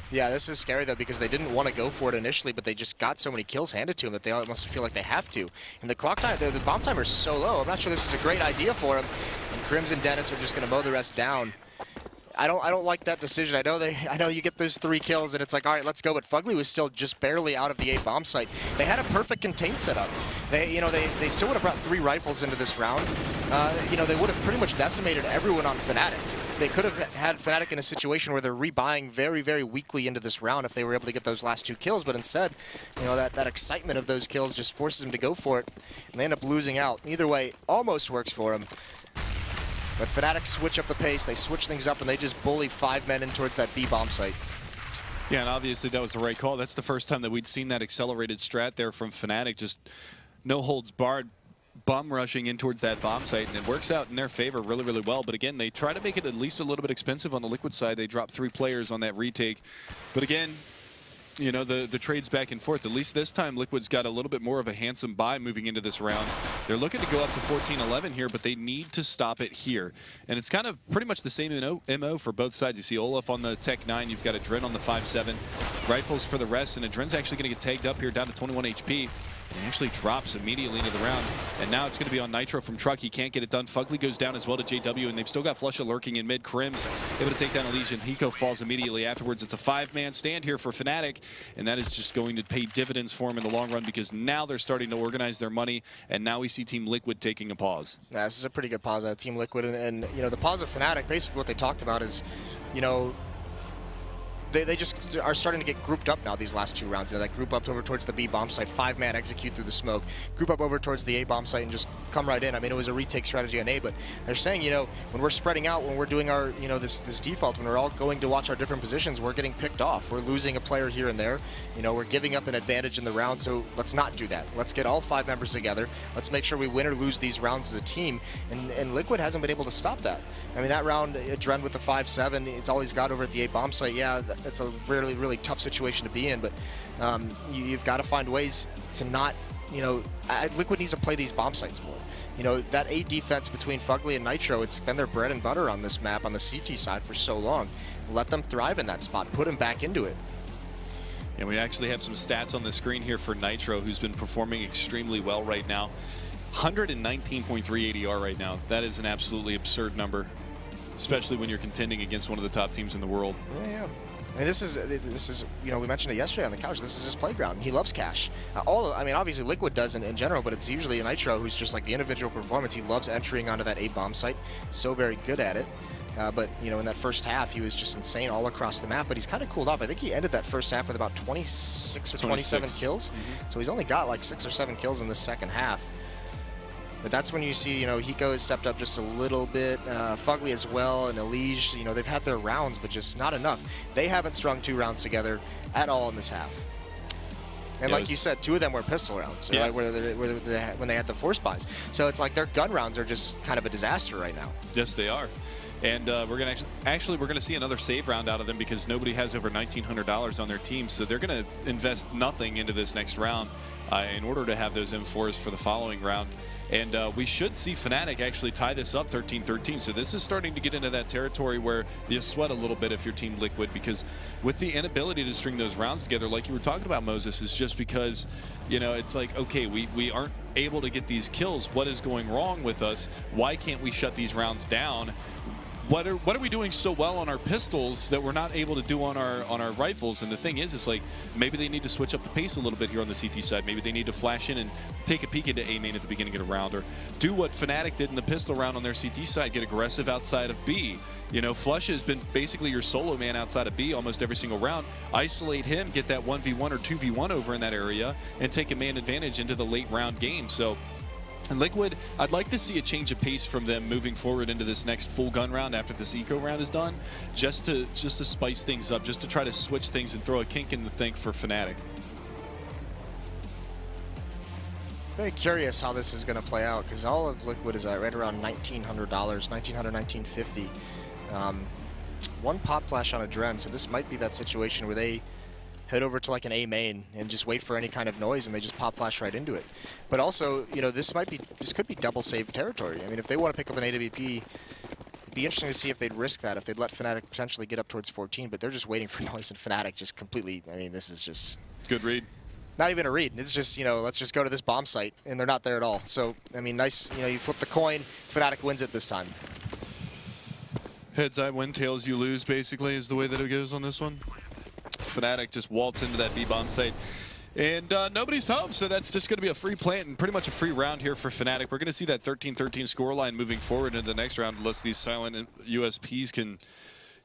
Yeah, this is scary, though, because they didn't want to go for it initially, but they just got so many kills handed to them that they almost feel like they have to. And the clock time, the bomb timer is so low. I'm not sure this is a great idea for them. And Crims and Dennis are just going to mow the rest down. I don't like that decision. I know you get those 3 kills and it's like, all right, let's go. But Fugly was still just barely out of the A bomb site. They had a perfect contained setup. They still would have brought 3 rifles into this round. You know, they would have pretty much decimated everyone on Fnatic. They could have had Fnatic in a situation where they're rebuying very, very weakly into this round if they were able to get those last 2 kills. But instead, you know, that excitement of those kills just forces them to go for it, and they end up losing out. Either way, almost works for them. But Fnatic switch up the pace, they switch things up, and they just bully 5 men in towards that B bomb site. Yeah, and obviously that was the right call. That's the first time that we'd seen that accelerated strat there from Fnatic, just no holds barred, bum rushing in towards that bomb site, and it works out in their favor really, really well. But again, they try to make it at least a little bit expensive on the Liquid side. They drop 3 players on that retake. But again, you know, the trades back and forth. At least this time, Liquid's got a little bit more of a handsome buy moving into this round. They're looking to go up to 14-11 here, but they need to stop it here. And it's kind of pretty much the same MO for both sides. You see Olaf on the Tech 9. You've got a Dren on the 5-7. Rifles for the rest, and a Dren's actually going to get tagged up here down to 21 HP. And actually drops immediately into the round. And now it's going to be on Nitro from Truck. He can't get it done. Fugly goes down as well to JW, and they've still got Flusha lurking in mid. Crims able to take down Elysian. Hiko falls immediately afterwards. It's a 5-man stand here for Fnatic, and that is just going to pay dividends for him in the long run, because now they're starting to organize their money, and now we see Team Liquid taking a pause. Yeah, this is a pretty good pause out of Team Liquid, and you know, the pause of Fnatic, basically what they talked about is, you know, they just are starting to get grouped up now these last 2 rounds. You know, that group up over towards the B bomb site, 5-man execute through the smoke, group up over towards the A bomb site and just come right in. I mean, it was a retake strategy on A, but they're saying, you know, when we're spreading out, when we're doing our, you know, this default, when we're all going to watch our different positions, we're getting picked off. We're losing a player here and there. You know, we're giving up an advantage in the round, so let's not do that. Let's get all 5 members together. Let's make sure we win or lose these rounds as a team, and Liquid hasn't been able to stop that. I mean, that round, Dren with the 5-7, it's all he's got over at the A bomb site. Yeah, that's a really tough situation to be in, but you've got to find ways to not, you know, Liquid needs to play these bomb sites more. You know, that A defense between Fugly and Nitro, it's been their bread and butter on this map on the CT side for so long. Let them thrive in that spot, put them back into it. And we actually have some stats on the screen here for Nitro, who's been performing extremely well right now. 119.3 ADR right now. That is an absolutely absurd number, especially when you're contending against one of the top teams in the world. Yeah. And this is, you know, we mentioned it yesterday on the couch. This is his playground. He loves cash. I mean, obviously Liquid does in general, but it's usually a Nitro who's just like the individual performance. He loves entering onto that A bomb site. So very good at it. But, you know, in that first half, he was just insane all across the map. But he's kind of cooled off. I think he ended that first half with about 26 or 27 kills. So he's only got like 6 or 7 kills in the second half. But that's when you see, you know, Hiko has stepped up just a little bit. Fugly as well, and Elige, you know, they've had their rounds, but just not enough. They haven't strung 2 rounds together at all in this half. And like you said, 2 of them were pistol rounds, like when they had the force buys. So it's like their gun rounds are just kind of a disaster right now. Yes, they are. And we're going to actually we're going to see another save round out of them because nobody has over $1,900 on their team. So they're going to invest nothing into this next round in order to have those M4s for the following round. And we should see Fnatic actually tie this up 13-13. So this is starting to get into that territory where you sweat a little bit if you're Team Liquid, because with the inability to string those rounds together, like you were talking about, Moses, is just because, you know, it's like, okay, we aren't able to get these kills. What is going wrong with us? Why can't we shut these rounds down? What are we doing so well on our pistols that we're not able to do on our rifles? And the thing is like maybe they need to switch up the pace a little bit here on the CT side. Maybe they need to flash in and take a peek into A main at the beginning of the round, or do what Fnatic did in the pistol round on their CT side, get aggressive outside of B. You know, Flush has been basically your solo man outside of B almost every single round. Isolate him, get that 1v1 or 2v1 over in that area, and take a man advantage into the late round game. So. And Liquid, I'd like to see a change of pace from them moving forward into this next full gun round after this eco round is done, just to spice things up, just to try to switch things and throw a kink in the thing for Fnatic. Very curious how this is going to play out, because all of Liquid is right around $1,900, $1,900, $1,950. One pop flash on a Dren, so this might be that situation where they head over to like an A main and just wait for any kind of noise, and they just pop flash right into it. But also, you know, this could be double save territory. I mean, if they want to pick up an AWP, it'd be interesting to see if they'd risk that, if they'd let Fnatic potentially get up towards 14, but they're just waiting for noise, and Fnatic just completely, I mean, this is just... Good read. Not even a read. It's just, you know, let's just go to this bomb site, and they're not there at all. So, I mean, nice, you know, you flip the coin, Fnatic wins it this time. Heads I win, tails you lose, basically, is the way that it goes on this one. Fnatic just waltz into that B-bomb site. And nobody's home, so that's just going to be a free plant and pretty much a free round here for Fnatic. We're going to see that 13-13 scoreline moving forward into the next round unless these silent USPs can,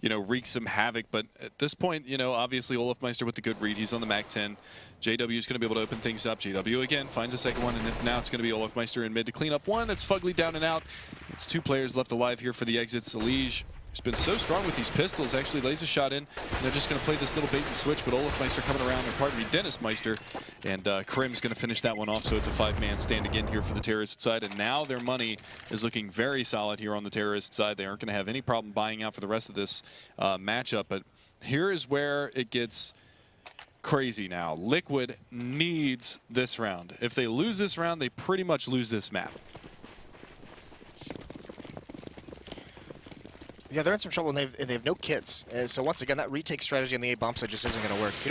you know, wreak some havoc. But at this point, you know, obviously Olafmeister with the good read. He's on the MAC-10. JW is going to be able to open things up. JW again finds a second one, and now it's going to be Olafmeister in mid to clean up one. That's Fugly down and out. It's 2 players left alive here for the exits. Elige, who's been so strong with these pistols, actually lays a shot in, and they're just going to play this little bait and switch, but Olafmeister coming around, and pardon me, Dennis Meister, and Krim's going to finish that one off, so it's a 5-man stand again here for the Terrorist side, and now their money is looking very solid here on the Terrorist side. They aren't going to have any problem buying out for the rest of this matchup, but here is where it gets crazy now. Liquid needs this round. If they lose this round, they pretty much lose this map. Yeah, they're in some trouble, and they have no kits. So once again, that retake strategy on the A bomb side just isn't going to work. If you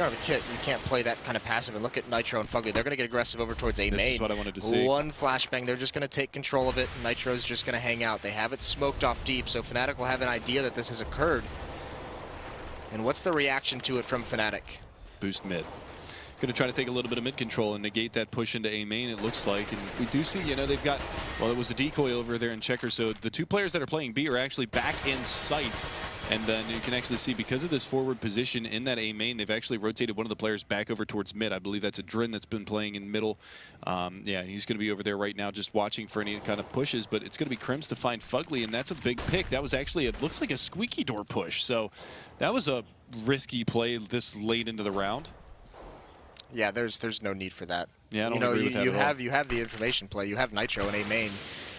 don't have a kit, you can't play that kind of passive. And look at Nitro and Fugly; they're going to get aggressive over towards A main. This is what I wanted to see. One flashbang, they're just going to take control of it. Nitro's just going to hang out. They have it smoked off deep, so Fnatic will have an idea that this has occurred. And what's the reaction to it from Fnatic? Boost mid. Going to try to take a little bit of mid control and negate that push into A main, it looks like. And we do see, you know, they've got, well, it was a decoy over there in Checker, so the 2 players that are playing B are actually back in sight. And then you can actually see, because of this forward position in that A main, they've actually rotated one of the players back over towards mid. I believe that's a Drin that's been playing in middle. Yeah, he's going to be over there right now just watching for any kind of pushes, but it's going to be Krims to find Fugly, and that's a big pick. That was actually, it looks like a squeaky door push. So that was a risky play this late into the round. Yeah, there's no need for that. Yeah, I don't you know, agree with that at all. you have the information play. You have Nitro in A main.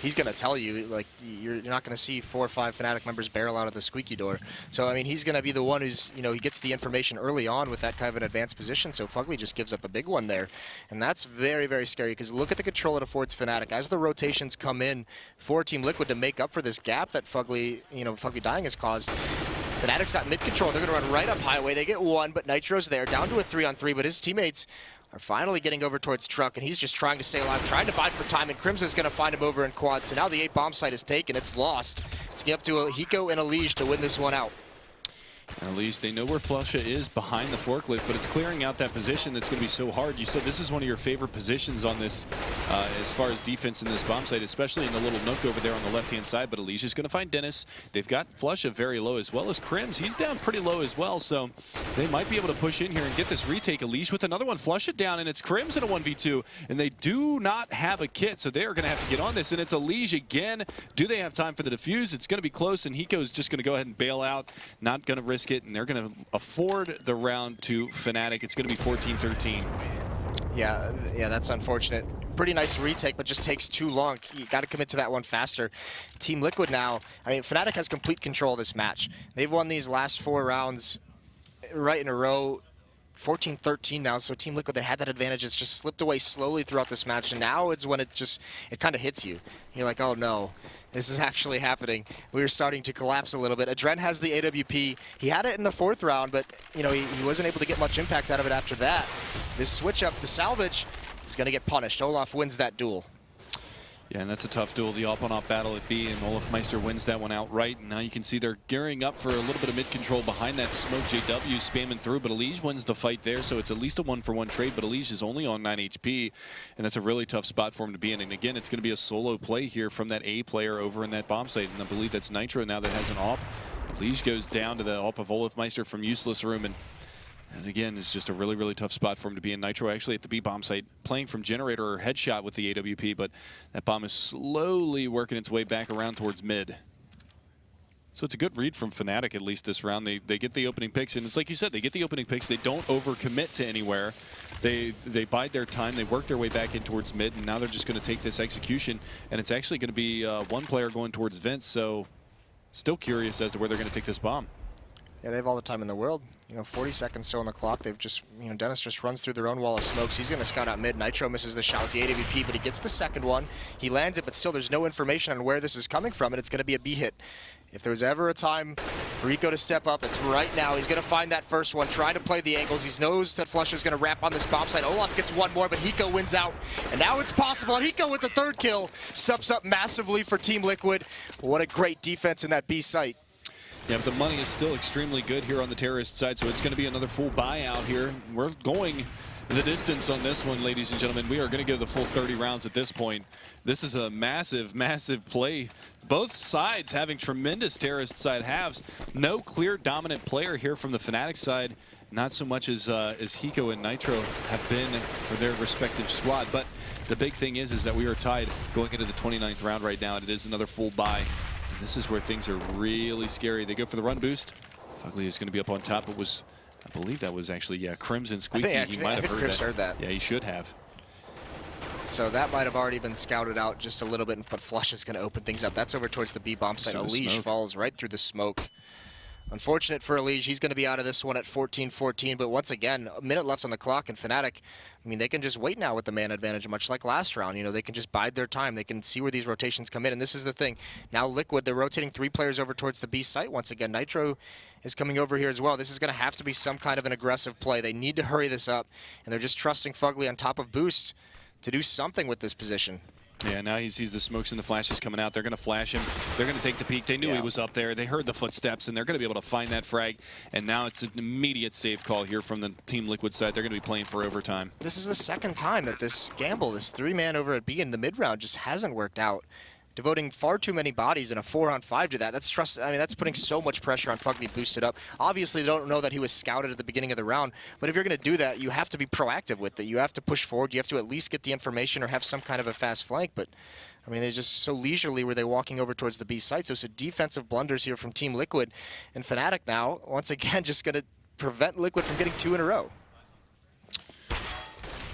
He's going to tell you, like, you're not going to see 4 or 5 Fnatic members barrel out of the squeaky door. So, I mean, he's going to be the one who's, you know, he gets the information early on with that kind of an advanced position. So Fugly just gives up a big one there. And that's very, very scary, because look at the control it affords Fnatic. As the rotations come in for Team Liquid to make up for this gap that Fugly dying has caused, Fnatic's got mid control. They're going to run right up highway. They get 1, but Nitro's there, down to a 3-on-3, but his teammates are finally getting over towards Truck, and he's just trying to stay alive, trying to buy for time, and Crimson's going to find him over in quad. So now the A bomb site is taken. It's lost. It's up to Hiko and Elige to win this one out. At least they know where Flusha is behind the forklift, but it's clearing out that position that's going to be so hard. You said this is one of your favorite positions on this as far as defense in this bomb site, especially in the little nook over there on the left-hand side. But Alicia's going to find Dennis. They've got Flusha very low as well as Crims. He's down pretty low as well, so they might be able to push in here and get this retake. Alicia with another one. Flusha down, and it's Crims in a 1v2. And they do not have a kit, so they are going to have to get on this. And it's Alicia again. Do they have time for the defuse? It's going to be close, and Hiko's just going to go ahead and bail out. Not going to risk it, and they're going to afford the round to Fnatic. It's going to be 14-13. Yeah, that's unfortunate. Pretty nice retake, but just takes too long. You got to commit to that one faster. Team Liquid now, I mean, Fnatic has complete control of this match. They've won these last 4 rounds right in a row. 14-13 now, so Team Liquid, they had that advantage. It's just slipped away slowly throughout this match, and now it's when it kind of hits you. You're like, oh no, this is actually happening. We're starting to collapse a little bit. Adren has the AWP. He had it in the 4th round, but you know, he wasn't able to get much impact out of it after that. This switch up, the salvage, is going to get punished. Olaf wins that duel. Yeah, and that's a tough duel, the up-on-off battle at B, and Olafmeister wins that one outright. And now you can see they're gearing up for a little bit of mid-control behind that smoke. JW spamming through, but Elige wins the fight there, so it's at least a 1-for-1 trade, but Elige is only on 9 HP, and that's a really tough spot for him to be in. And again, it's going to be a solo play here from that A player over in that bomb site, and I believe that's Nitro now that has an AWP. Elige goes down to the AWP of Olafmeister from Useless Room, and again, it's just a really, really tough spot for him to be in. Nitro actually at the B bomb site playing from Generator or Headshot with the AWP, but that bomb is slowly working its way back around towards mid. So it's a good read from Fnatic, at least this round. They get the opening picks, and it's like you said, they get the opening picks. They don't overcommit to anywhere. They bide their time. They work their way back in towards mid, and now they're just going to take this execution, and it's actually going to be one player going towards Vince, so still curious as to where they're going to take this bomb. Yeah, they have all the time in the world. You know, 40 seconds still on the clock. They've just, you know, Dennis just runs through their own wall of smokes. He's going to scout out mid. Nitro misses the shot with the AWP, but he gets the second one. He lands it, but still there's no information on where this is coming from, and it's going to be a B hit. If there was ever a time for Rico to step up, it's right now. He's going to find that first one, try to play the angles. He knows that Flusha is going to wrap on this bomb site. Olaf gets one more, but Hiko wins out. And now it's possible. And Hiko with the 3rd kill subs up massively for Team Liquid. What a great defense in that B site. Yeah, but the money is still extremely good here on the terrorist side, so it's going to be another full buyout here. We're going the distance on this one, ladies and gentlemen. We are going to go the full 30 rounds at this point. This is a massive, massive play. Both sides having tremendous terrorist side halves. No clear dominant player here from the Fnatic side. Not so much as Hiko and Nitro have been for their respective squad. But the big thing is that we are tied going into the 29th round right now, and it is another full buy. This is where things are really scary. They go for the run boost. Fugly is going to be up on top. It was, I believe that was actually, yeah, Crimson Squeaky. He might have heard that. Yeah, he should have. So that might have already been scouted out just a little bit, but Flush is going to open things up. That's over towards the B bomb site. Elige falls right through the smoke. Unfortunate for Elige. He's going to be out of this one at 14-14, but once again, a minute left on the clock, and Fnatic, I mean, they can just wait now with the man advantage, much like last round. You know, they can just bide their time. They can see where these rotations come in, and this is the thing. Now Liquid, they're rotating 3 players over towards the B site once again. Nitro is coming over here as well. This is going to have to be some kind of an aggressive play. They need to hurry this up, and they're just trusting Fugly on top of Boost to do something with this position. Yeah, now he sees the smokes and the flashes coming out. They're going to flash him. They're going to take the peek. They knew he was up there. They heard the footsteps, and they're going to be able to find that frag. And now it's an immediate save call here from the Team Liquid side. They're going to be playing for overtime. This is the 2nd time that this gamble, this 3-man over at B in the mid-round just hasn't worked out. Devoting far too many bodies in a 4-on-5 to that. That's putting so much pressure on Fugly boosted up. Obviously, they don't know that he was scouted at the beginning of the round, but if you're going to do that, you have to be proactive with it. You have to push forward. You have to at least get the information or have some kind of a fast flank, but I mean, they're just so leisurely were they walking over towards the B site. So some defensive blunders here from Team Liquid, and Fnatic now, once again, just going to prevent Liquid from getting 2 in a row.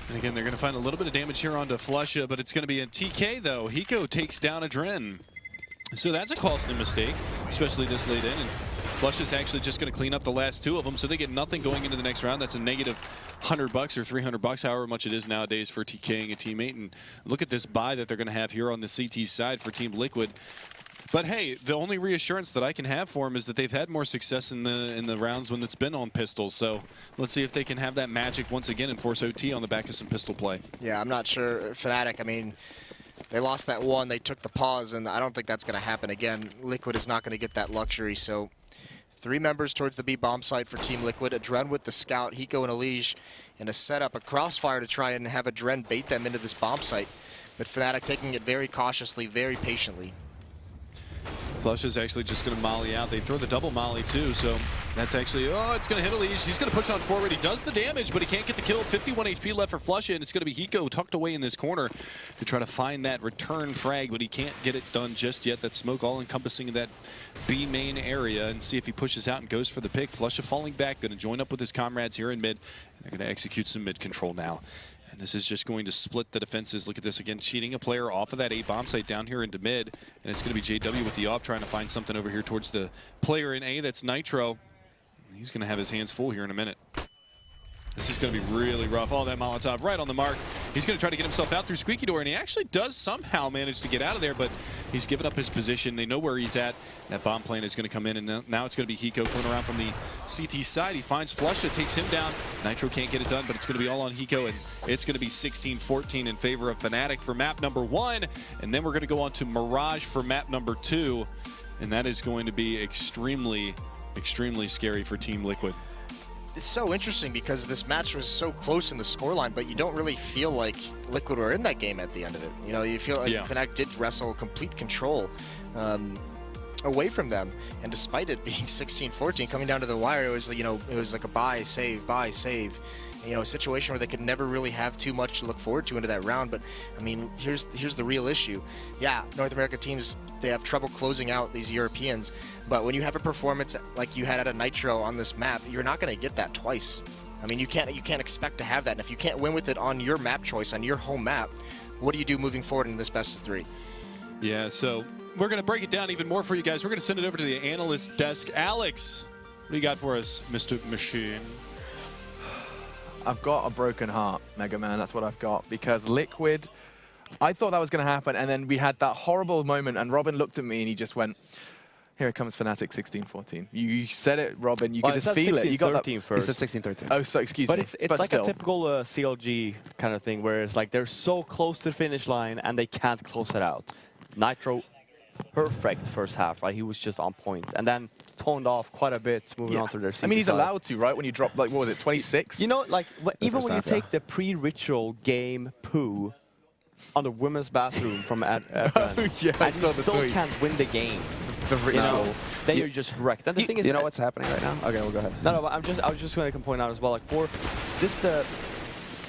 And again, they're going to find a little bit of damage here onto Flusha, but it's going to be a TK, though. Hiko takes down Adren. So that's a costly mistake, especially this late in. And Flusha's actually just going to clean up the last 2 of them, so they get nothing going into the next round. That's a negative $100 or $300, however much it is nowadays for TKing a teammate. And look at this buy that they're going to have here on the CT side for Team Liquid. But hey, the only reassurance that I can have for them is that they've had more success in the rounds when it's been on pistols. So let's see if they can have that magic once again and force OT on the back of some pistol play. Yeah, I'm not sure. Fnatic, I mean, they lost that one. They took the pause, and I don't think that's going to happen again. Liquid is not going to get that luxury. So 3 members towards the B bomb site for Team Liquid. Adren with the scout, Hiko and Elige in a setup, a crossfire to try and have Adren bait them into this bomb site. But Fnatic taking it very cautiously, very patiently. Flush is actually just going to molly out. They throw the double molly too, so that's actually, oh, it's going to hit Elige. He's going to push on forward. He does the damage, but he can't get the kill. 51 HP left for Flush, and it's going to be Hiko tucked away in this corner to try to find that return frag, but he can't get it done just yet. That smoke all encompassing that B main area, and see if he pushes out and goes for the pick. Flush falling back, going to join up with his comrades here in mid. They're going to execute some mid control now. And this is just going to split the defenses. Look at this again, cheating a player off of that A bomb site down here into mid. And it's going to be JW with the off, trying to find something over here towards the player in A. That's Nitro. He's going to have his hands full here in a minute. This is going to be really rough. Oh, that Molotov right on the mark. He's going to try to get himself out through Squeaky Door, and he actually does somehow manage to get out of there, but he's given up his position. They know where he's at. That bomb plane is going to come in, and now it's going to be Hiko coming around from the CT side. He finds Flusha, takes him down. Nitro can't get it done, but it's going to be all on Hiko, and it's going to be 16-14 in favor of Fnatic for map number 1, and then we're going to go on to Mirage for map number 2, and that is going to be extremely, extremely scary for Team Liquid. It's so interesting because this match was so close in the scoreline, but you don't really feel like Liquid were in that game at the end of it. You know, you feel like Fnatic did wrestle complete control away from them, and despite it being 16-14, coming down to the wire, it was, you know, it was like a buy, save, you know, a situation where they could never really have too much to look forward to into that round. But I mean, here's the real issue. Yeah, North America teams, they have trouble closing out these Europeans, but when you have a performance like you had at a Nitro on this map, you're not going to get that twice. I mean, you can't expect to have that. And if you can't win with it on your map choice, on your home map, what do you do moving forward in this best of 3? Yeah, so we're going to break it down even more for you guys. We're going to send it over to the analyst desk. Alex, what do you got for us, Mr. Machine? I've got a broken heart, Mega Man. That's what I've got. Because Liquid, I thought that was going to happen, and then we had that horrible moment, and Robin looked at me and he just went, here it comes Fnatic 16-14. You said it, Robin. You could just feel it. You got that. First. He said 16-13. Oh, so excuse me. But it's like still. A typical CLG kind of thing, where it's like they're so close to the finish line and they can't close it out. Nitro, perfect first half, right? He was just on point, and then toned off quite a bit, moving on to their CT I mean, he's side. allowed to, right? When you drop, like, what was it, 26? You know, like, even when you take the pre-ritual game poo on the women's bathroom from Adren, yeah, and you still can't win the game. You know, then you're just wrecked. And the thing is, you know what's happening right now? Okay, we'll go ahead. No, but I was just going to point out as well, like, for this, the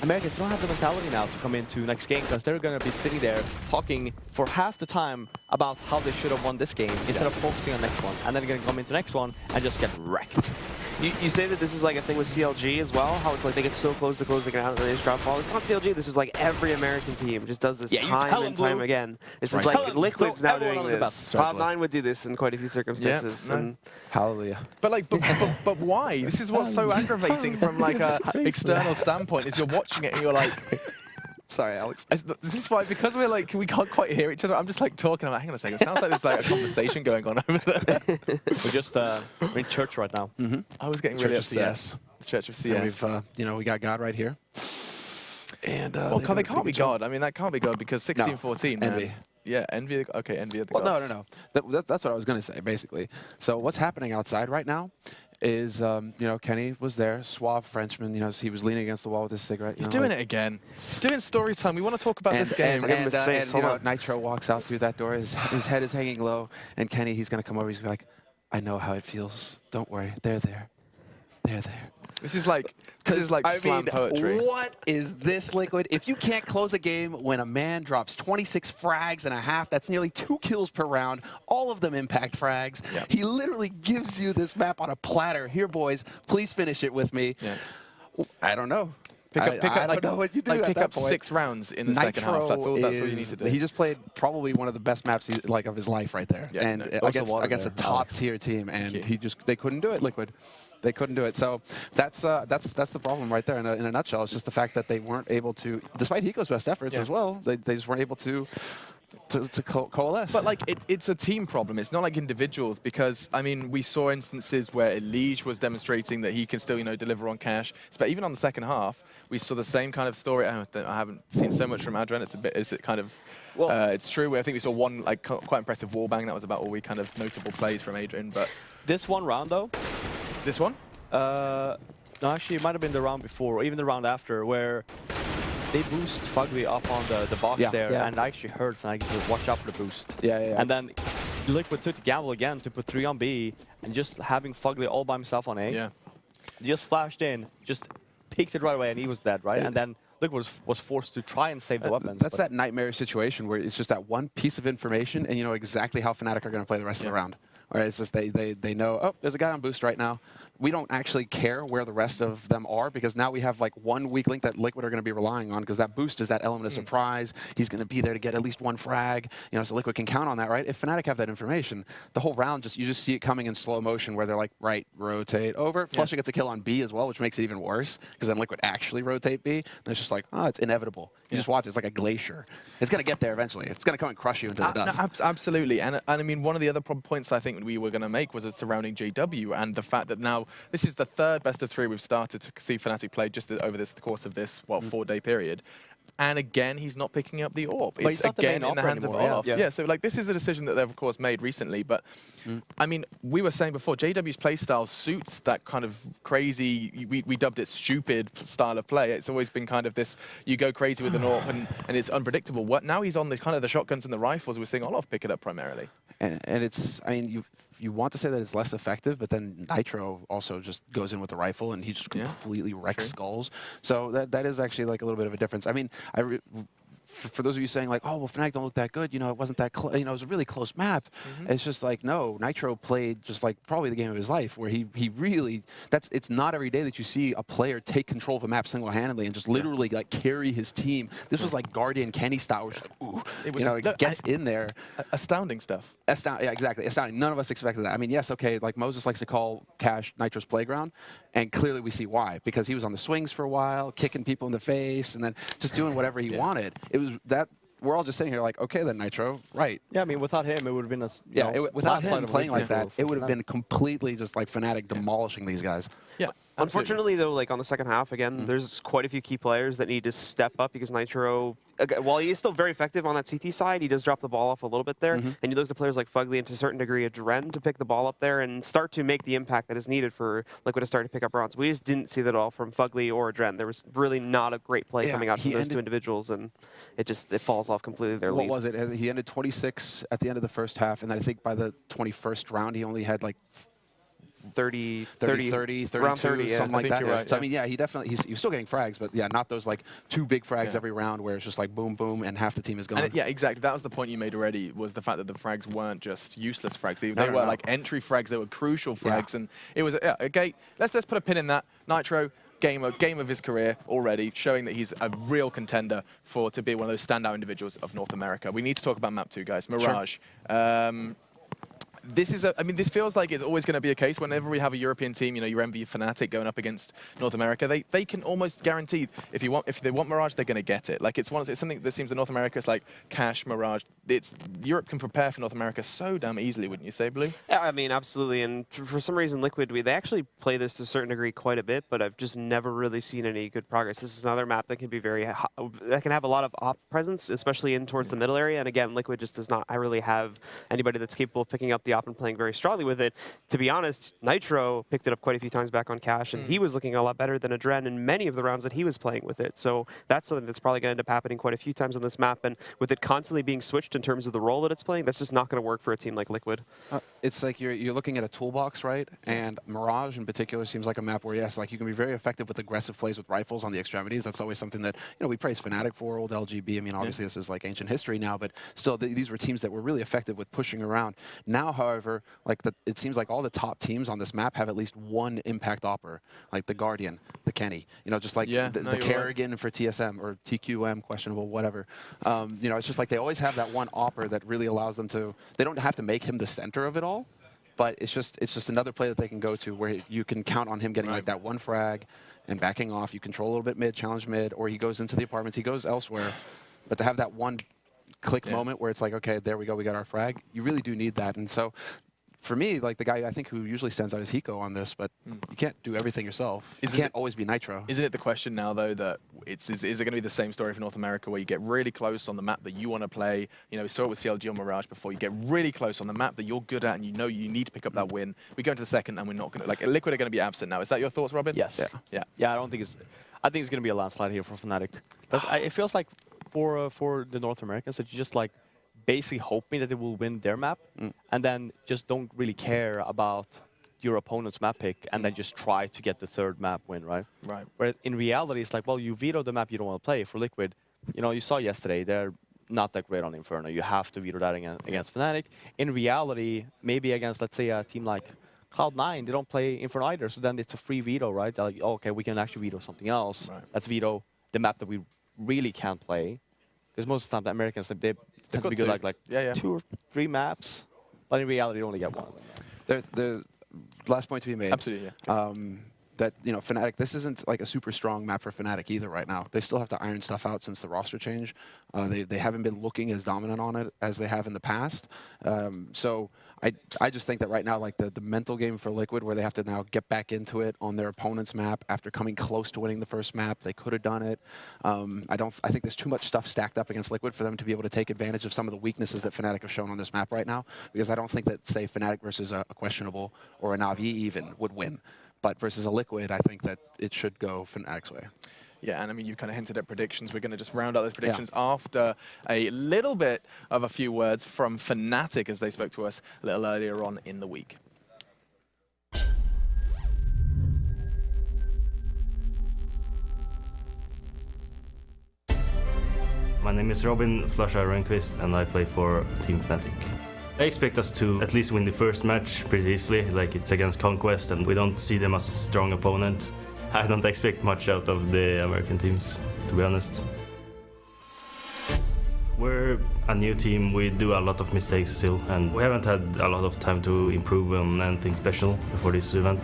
Americans don't have the mentality now to come into next game, because they're going to be sitting there talking for half the time about how they should have won this game instead of focusing on next one. And then they're going to come into next one and just get wrecked. You say that this is like a thing with CLG as well, how it's like they get so close to closing it out and they just drop ball. It's not CLG, this is like every American team just does this time and time again. This is like Liquid's now doing this. Cloud9 would do this in quite a few circumstances. And hallelujah. But like, but why? This is what's so aggravating from like a external standpoint, is you're watching it and you're like, sorry, Alex. This is why, because we're like, we can't quite hear each other. I'm just like talking. I'm like, hang on a second. It sounds like there's like a conversation going on over there. We're just we're in church right now. I was getting really upset. CS. The Church of CS. And we've, you know, we got God right here. And well, they can't be God. I mean, that can't be God because 16-14. Envy. Man. Yeah, Envy. Okay, Envy of the Well, gods. no. That's what I was going to say, basically. So what's happening outside right now is, you know, Kenny was there, suave Frenchman. You know, he was leaning against the wall with his cigarette. He's doing it again. He's doing story time. We want to talk about this game. And you know, Nitro walks out through that door. His head is hanging low, and Kenny, he's going to come over. He's going to be like, I know how it feels. Don't worry. They're there. They're there. This is like slam poetry. What is this, Liquid? If you can't close a game when a man drops 26 frags and a half, that's nearly 2 kills per round, all of them impact frags. Yeah. He literally gives you this map on a platter. Here, boys, please finish it with me. Yeah. I don't know. I don't know what you do like at pick that up point. 6 rounds in the Nitro second half. That's all you need to do. He just played probably one of the best maps of his life right there, Yeah, and no, against a top tier team, and they couldn't do it. Liquid, they couldn't do it. So that's the problem right there in a nutshell. It's just the fact that they weren't able to, despite Hiko's best efforts as well, they just weren't able to to coalesce. But like it's a team problem. It's not like individuals, because I mean we saw instances where Elige was demonstrating that he can still deliver on cash. But even on the second half, we saw the same kind of story. I haven't seen so much from Adren. It's kind of it's true. I think we saw one like quite impressive wall bang. That was about all we kind of notable plays from Adrian. But this one round though. This one? No, actually, it might have been the round before, or even the round after, where they boost Fugly up on the box there, and I actually heard Fnatic said, watch out for the boost. And then Liquid took the gamble again to put 3 on B, and just having Fugly all by himself on A. Just flashed in, just peeked it right away, and he was dead, right? And then Liquid was forced to try and save the weapons. That's that nightmare situation where it's just that one piece of information, and you know exactly how Fnatic are going to play the rest of the round. Or it's just they know, oh, there's a guy on boost right now. We don't actually care where the rest of them are, because now we have like one weak link that Liquid are going to be relying on, because that boost is that element of surprise. He's going to be there to get at least one frag, so Liquid can count on that, right? If Fnatic have that information, the whole round you just see it coming in slow motion, where they're like, right, rotate over. Flusha gets a kill on B as well, which makes it even worse, because then Liquid actually rotate B. And it's just like, oh, it's inevitable. You just watch it. It's like a glacier. It's going to get there eventually. It's going to come and crush you into the dust. No, absolutely. And I mean, one of the other points I think we were going to make was surrounding JW, and the fact that now this is the third best of 3 we've started to see Fnatic play just over the course of this 4-day period. And again, he's not picking up the AWP. But it's again in the hands of Olaf. Yeah, so like this is a decision that they've of course made recently. But I mean, we were saying before, JW's playstyle suits that kind of crazy. We dubbed it stupid style of play. It's always been kind of this: you go crazy with an AWP and it's unpredictable. Now he's on the kind of the shotguns and the rifles. We're seeing Olaf pick it up primarily. And it's, I mean, you want to say that it's less effective, but then Nitro also just goes in with the rifle and he just completely wrecks skulls. So that is actually like a little bit of a difference. I mean, for those of you saying like, oh, well, Fnatic don't look that good, it wasn't that close, it was a really close map. It's just like, no, Nitro played just like probably the game of his life, where he really, it's not every day that you see a player take control of a map single-handedly and just literally like carry his team. This was like Guardian Kenny style, which like, ooh, it gets in there. Astounding stuff. Yeah, exactly. Astounding. None of us expected that. I mean, yes, okay, like Moses likes to call Cash Nitro's playground, and clearly we see why, because he was on the swings for a while, kicking people in the face, and then just doing whatever he wanted. It was that we're all just sitting here like, okay, then Nitro, right? Yeah, I mean, without him, it would have been without him playing like that, it would have been completely just like Fnatic demolishing these guys. Yeah. Unfortunately, though, like on the second half, again, there's quite a few key players that need to step up, because Nitro, while he is still very effective on that CT side, he does drop the ball off a little bit there. And you look at players like Fugly and to a certain degree a Dren to pick the ball up there and start to make the impact that is needed for Liquid to start to pick up rounds. We just didn't see that all from Fugly or Dren. There was really not a great play coming out from those two individuals, and it falls off completely their lead. What was it? He ended 26 at the end of the first half, and then I think by the 21st round, he only had like 30, 32, around 30, something like that. Right, so I mean, yeah, he was still getting frags, but yeah, not those like 2 big frags every round where it's just like boom, boom, and half the team is gone. Yeah, exactly. That was the point you made already, was the fact that the frags weren't just useless frags. They were like entry frags. They were crucial frags, and it was okay. Let's put a pin in that. Nitro. Game of his career already, showing that he's a real contender to be one of those standout individuals of North America. We need to talk about map 2, guys. Mirage. Sure. This feels like it's always going to be a case whenever we have a European team, your envy Fnatic going up against North America, they can almost guarantee if they want Mirage, they're going to get it. Like it's something that seems that North America is like Cash, Mirage. Europe can prepare for North America so damn easily, wouldn't you say, Blue? Yeah, I mean, absolutely. And for some reason, Liquid, they actually play this to a certain degree quite a bit, but I've just never really seen any good progress. This is another map that can be that can have a lot of op presence, especially in towards the middle area. And again, Liquid just does not really have anybody that's capable of picking up the op and playing very strongly with it. To be honest, Nitro picked it up quite a few times back on Cash, and he was looking a lot better than Adren in many of the rounds that he was playing with it. So that's something that's probably going to end up happening quite a few times on this map. And with it constantly being switched in terms of the role that it's playing, that's just not going to work for a team like Liquid. It's like you're looking at a toolbox, right? And Mirage in particular seems like a map where, yes, like you can be very effective with aggressive plays with rifles on the extremities. That's always something that we praise Fnatic for, old LGB. I mean, obviously this is like ancient history now, but still these were teams that were really effective with pushing around. Now, however, like it seems like all the top teams on this map have at least one impact opper, like the Guardian, the Kenny, just like the Kerrigan for TSM or TQM, questionable, whatever. It's just like they always have that one opper that really allows them to, they don't have to make him the center of it all, but it's just another play that they can go to where you can count on him getting like that one frag and backing off. You control a little bit mid, challenge mid, or he goes into the apartments, he goes elsewhere, but to have that one click moment where it's like, okay, there we go, we got our frag. You really do need that. And so for me, like the guy I think who usually stands out is Hiko on this, but you can't do everything yourself. You can't always be Nitro. Isn't it the question now, though, that is it going to be the same story for North America where you get really close on the map that you want to play? You know, we saw it with CLG or Mirage before. You get really close on the map that you're good at and you know you need to pick up that win. We go into the second and we're not going to, like, Liquid are going to be absent now. Is that your thoughts, Robin? Yes. Yeah. Yeah, I think it's going to be a landslide here for Fnatic. It feels like for the North Americans that you just like basically hoping that they will win their map and then just don't really care about your opponent's map pick and then just try to get the third map win, right? Right. Where in reality, it's like, well, you veto the map you don't want to play. For Liquid, you know, you saw yesterday, they're not that great on Inferno. You have to veto that against Fnatic. In reality, maybe against, let's say, a team like Cloud9, they don't play Inferno either, so then it's a free veto, right? They're like, oh, okay, we can actually veto something else. Right. Let's veto the map that we really can't play. Because most of the time, the Americans, they tend to be good like 2 or 3 maps, but in reality, you only get one of them. The last point to be made. Absolutely, yeah. That, you know, Fnatic, this isn't like a super strong map for Fnatic either right now. They still have to iron stuff out since the roster change. They haven't been looking as dominant on it as they have in the past. So I just think that right now, like the mental game for Liquid, where they have to now get back into it on their opponent's map after coming close to winning the first map. They could have done it. I think there's too much stuff stacked up against Liquid for them to be able to take advantage of some of the weaknesses that Fnatic have shown on this map right now. Because I don't think that, say, Fnatic versus a Questionable or a Na'Vi even would win. But versus a Liquid, I think that it should go Fnatic's way. Yeah, and I mean, you kind of hinted at predictions. We're going to just round out those predictions after a little bit of a few words from Fnatic as they spoke to us a little earlier on in the week. My name is Robin Flasha Rönnqvist and I play for Team Fnatic. I expect us to at least win the first match pretty easily, like it's against Conquest and we don't see them as a strong opponent. I don't expect much out of the American teams, to be honest. We're a new team, we do a lot of mistakes still, and we haven't had a lot of time to improve on anything special before this event.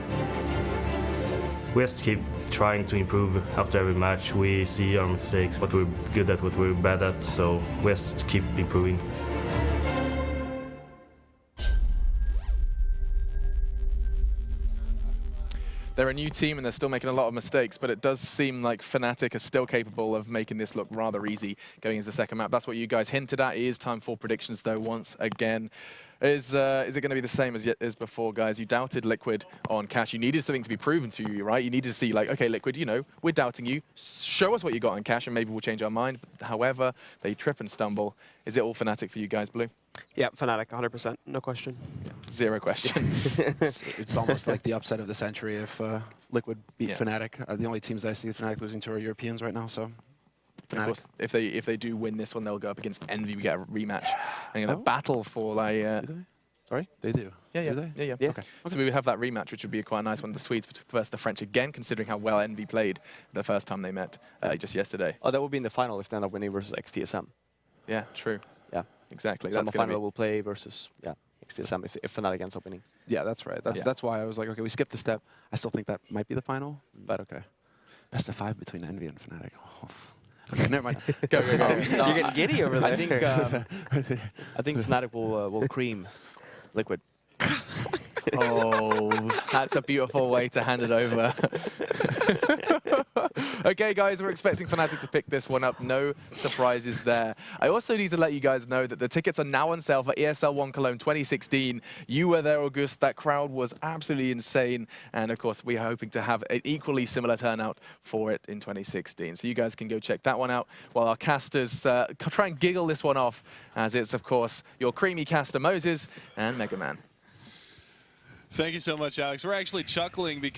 We just keep trying to improve after every match. We see our mistakes, what we're good at, what we're bad at, so we just keep improving. They're a new team and they're still making a lot of mistakes, but it does seem like Fnatic are still capable of making this look rather easy going into the second map. That's what you guys hinted at. It is time for predictions, though, once again. Is it going to be the same as before, guys? You doubted Liquid on Cash. You needed something to be proven to you, right? You needed to see, like, okay, Liquid, you know, we're doubting you. Show us what you got on Cash and maybe we'll change our mind. However, they trip and stumble. Is it all Fnatic for you guys, Blue? Yeah, Fnatic, 100%, no question. Zero question. It's almost like the upset of the century if Liquid beat Fnatic. The only teams that I see Fnatic losing to are Europeans right now, so Fnatic. Of course, if they do win this one, they'll go up against Envy. We get a rematch. And a battle for like... Sorry? They do? Yeah. Do they? Yeah. Okay. So we would have that rematch, which would be quite a nice one. The Swedes versus the French again, considering how well Envy played the first time they met just yesterday. Oh, that would be in the final if they end up winning versus XTSM. Yeah, true. Yeah. Exactly. So the final will play versus XTSM if Fnatic ends up winning. Yeah, that's right. That's why I was like, okay, we skipped a step. I still think that might be the final, but okay. Best of 5 between Envy and Fnatic. Oh. Okay, never mind. Go. You're getting giddy over there. I think Fnatic will cream Liquid. Oh, that's a beautiful way to hand it over. Okay, guys, we're expecting Fnatic to pick this one up. No surprises there. I also need to let you guys know that the tickets are now on sale for ESL 1 Cologne 2016. You were there, August. That crowd was absolutely insane. And, of course, we are hoping to have an equally similar turnout for it in 2016. So you guys can go check that one out while our casters try and giggle this one off, as it's, of course, your creamy caster Moses and Mega Man. Thank you so much, Alex. We're actually chuckling because